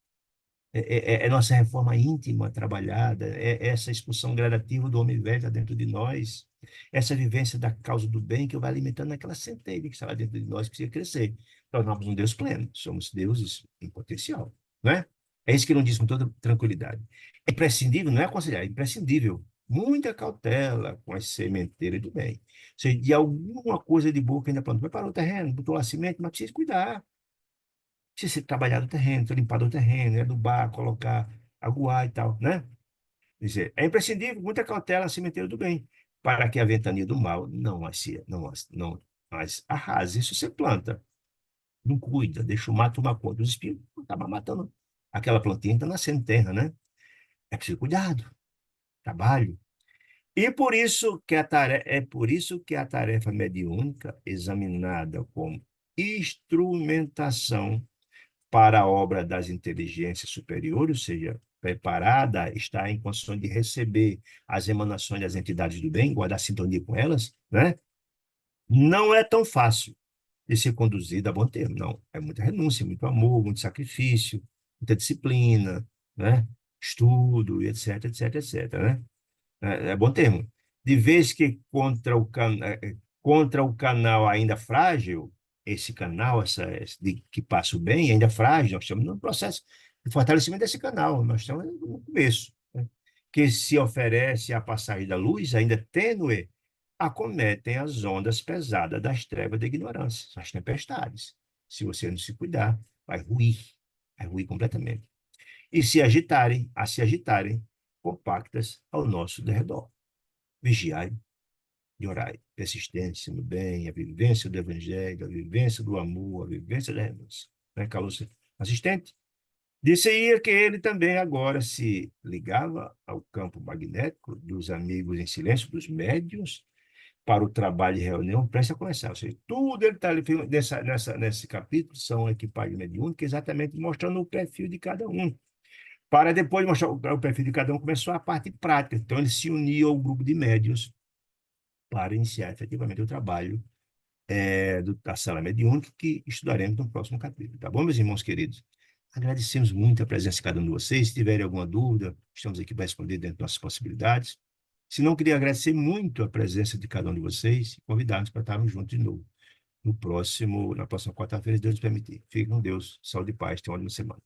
É nossa reforma íntima trabalhada, é essa expulsão gradativa do homem velho dentro de nós, essa vivência da causa do bem que vai alimentando aquela centelha que está lá dentro de nós, que precisa crescer. Nós somos um Deus pleno, somos deuses em potencial, não é? É isso que ele diz com toda tranquilidade. É imprescindível, não é aconselhar, é imprescindível. Muita cautela com as sementeiras do bem. Ou seja, de alguma coisa de boa que ainda plantou, preparou o terreno, botou lá semente, mas precisa cuidar. Precisa ser trabalhado o terreno, ter limpado o terreno, adubar, colocar, aguar e tal, né? Quer dizer, é imprescindível muita cautela na sementeira do bem, para que a ventania do mal não as arrase. Isso você planta, não cuida, deixa o mato tomar conta. Os espíritos acabam matando aquela plantinha que está nascendo terra, né? É preciso cuidado, trabalho. E por isso que a tarefa mediúnica, examinada como instrumentação para a obra das inteligências superiores, ou seja, preparada, está em condições de receber as emanações das entidades do bem, guardar sintonia com elas, né? Não é tão fácil de ser conduzida a bom termo, não. É muita renúncia, muito amor, muito sacrifício, muita disciplina, né? Estudo, e etc, etc, etc, né? É bom termo. De vez que contra o canal ainda frágil, esse canal que passa o bem, ainda frágil, nós estamos no processo de fortalecimento desse canal, nós estamos no começo, né? Que se oferece a passagem da luz, ainda tênue, acometem as ondas pesadas das trevas da ignorância, as tempestades. Se você não se cuidar, vai ruir completamente. E se agitarem, compactas ao nosso derredor. Vigiai e orai. Persistência no bem, a vivência do evangelho, a vivência do amor, a vivência da renúncia. Né, Carlos? Assistente? Disse aí que ele também agora se ligava ao campo magnético dos amigos em silêncio, dos médiuns, para o trabalho de reunião, presta a começar. Ou seja, tudo ele está ali nesse capítulo são equipagens mediúnicas, exatamente mostrando o perfil de cada um. Para depois mostrar o perfil de cada um, começou a parte prática. Então, ele se uniu ao grupo de médiuns para iniciar efetivamente o trabalho da sala mediúnica, que estudaremos no próximo capítulo. Tá bom, meus irmãos queridos? Agradecemos muito a presença de cada um de vocês. Se tiverem alguma dúvida, estamos aqui para responder dentro das nossas possibilidades. Se não, queria agradecer muito a presença de cada um de vocês e convidar-nos para estarmos juntos de novo na próxima quarta-feira, se Deus nos permitir. Fique com Deus, saúde e paz, tenha uma ótima semana.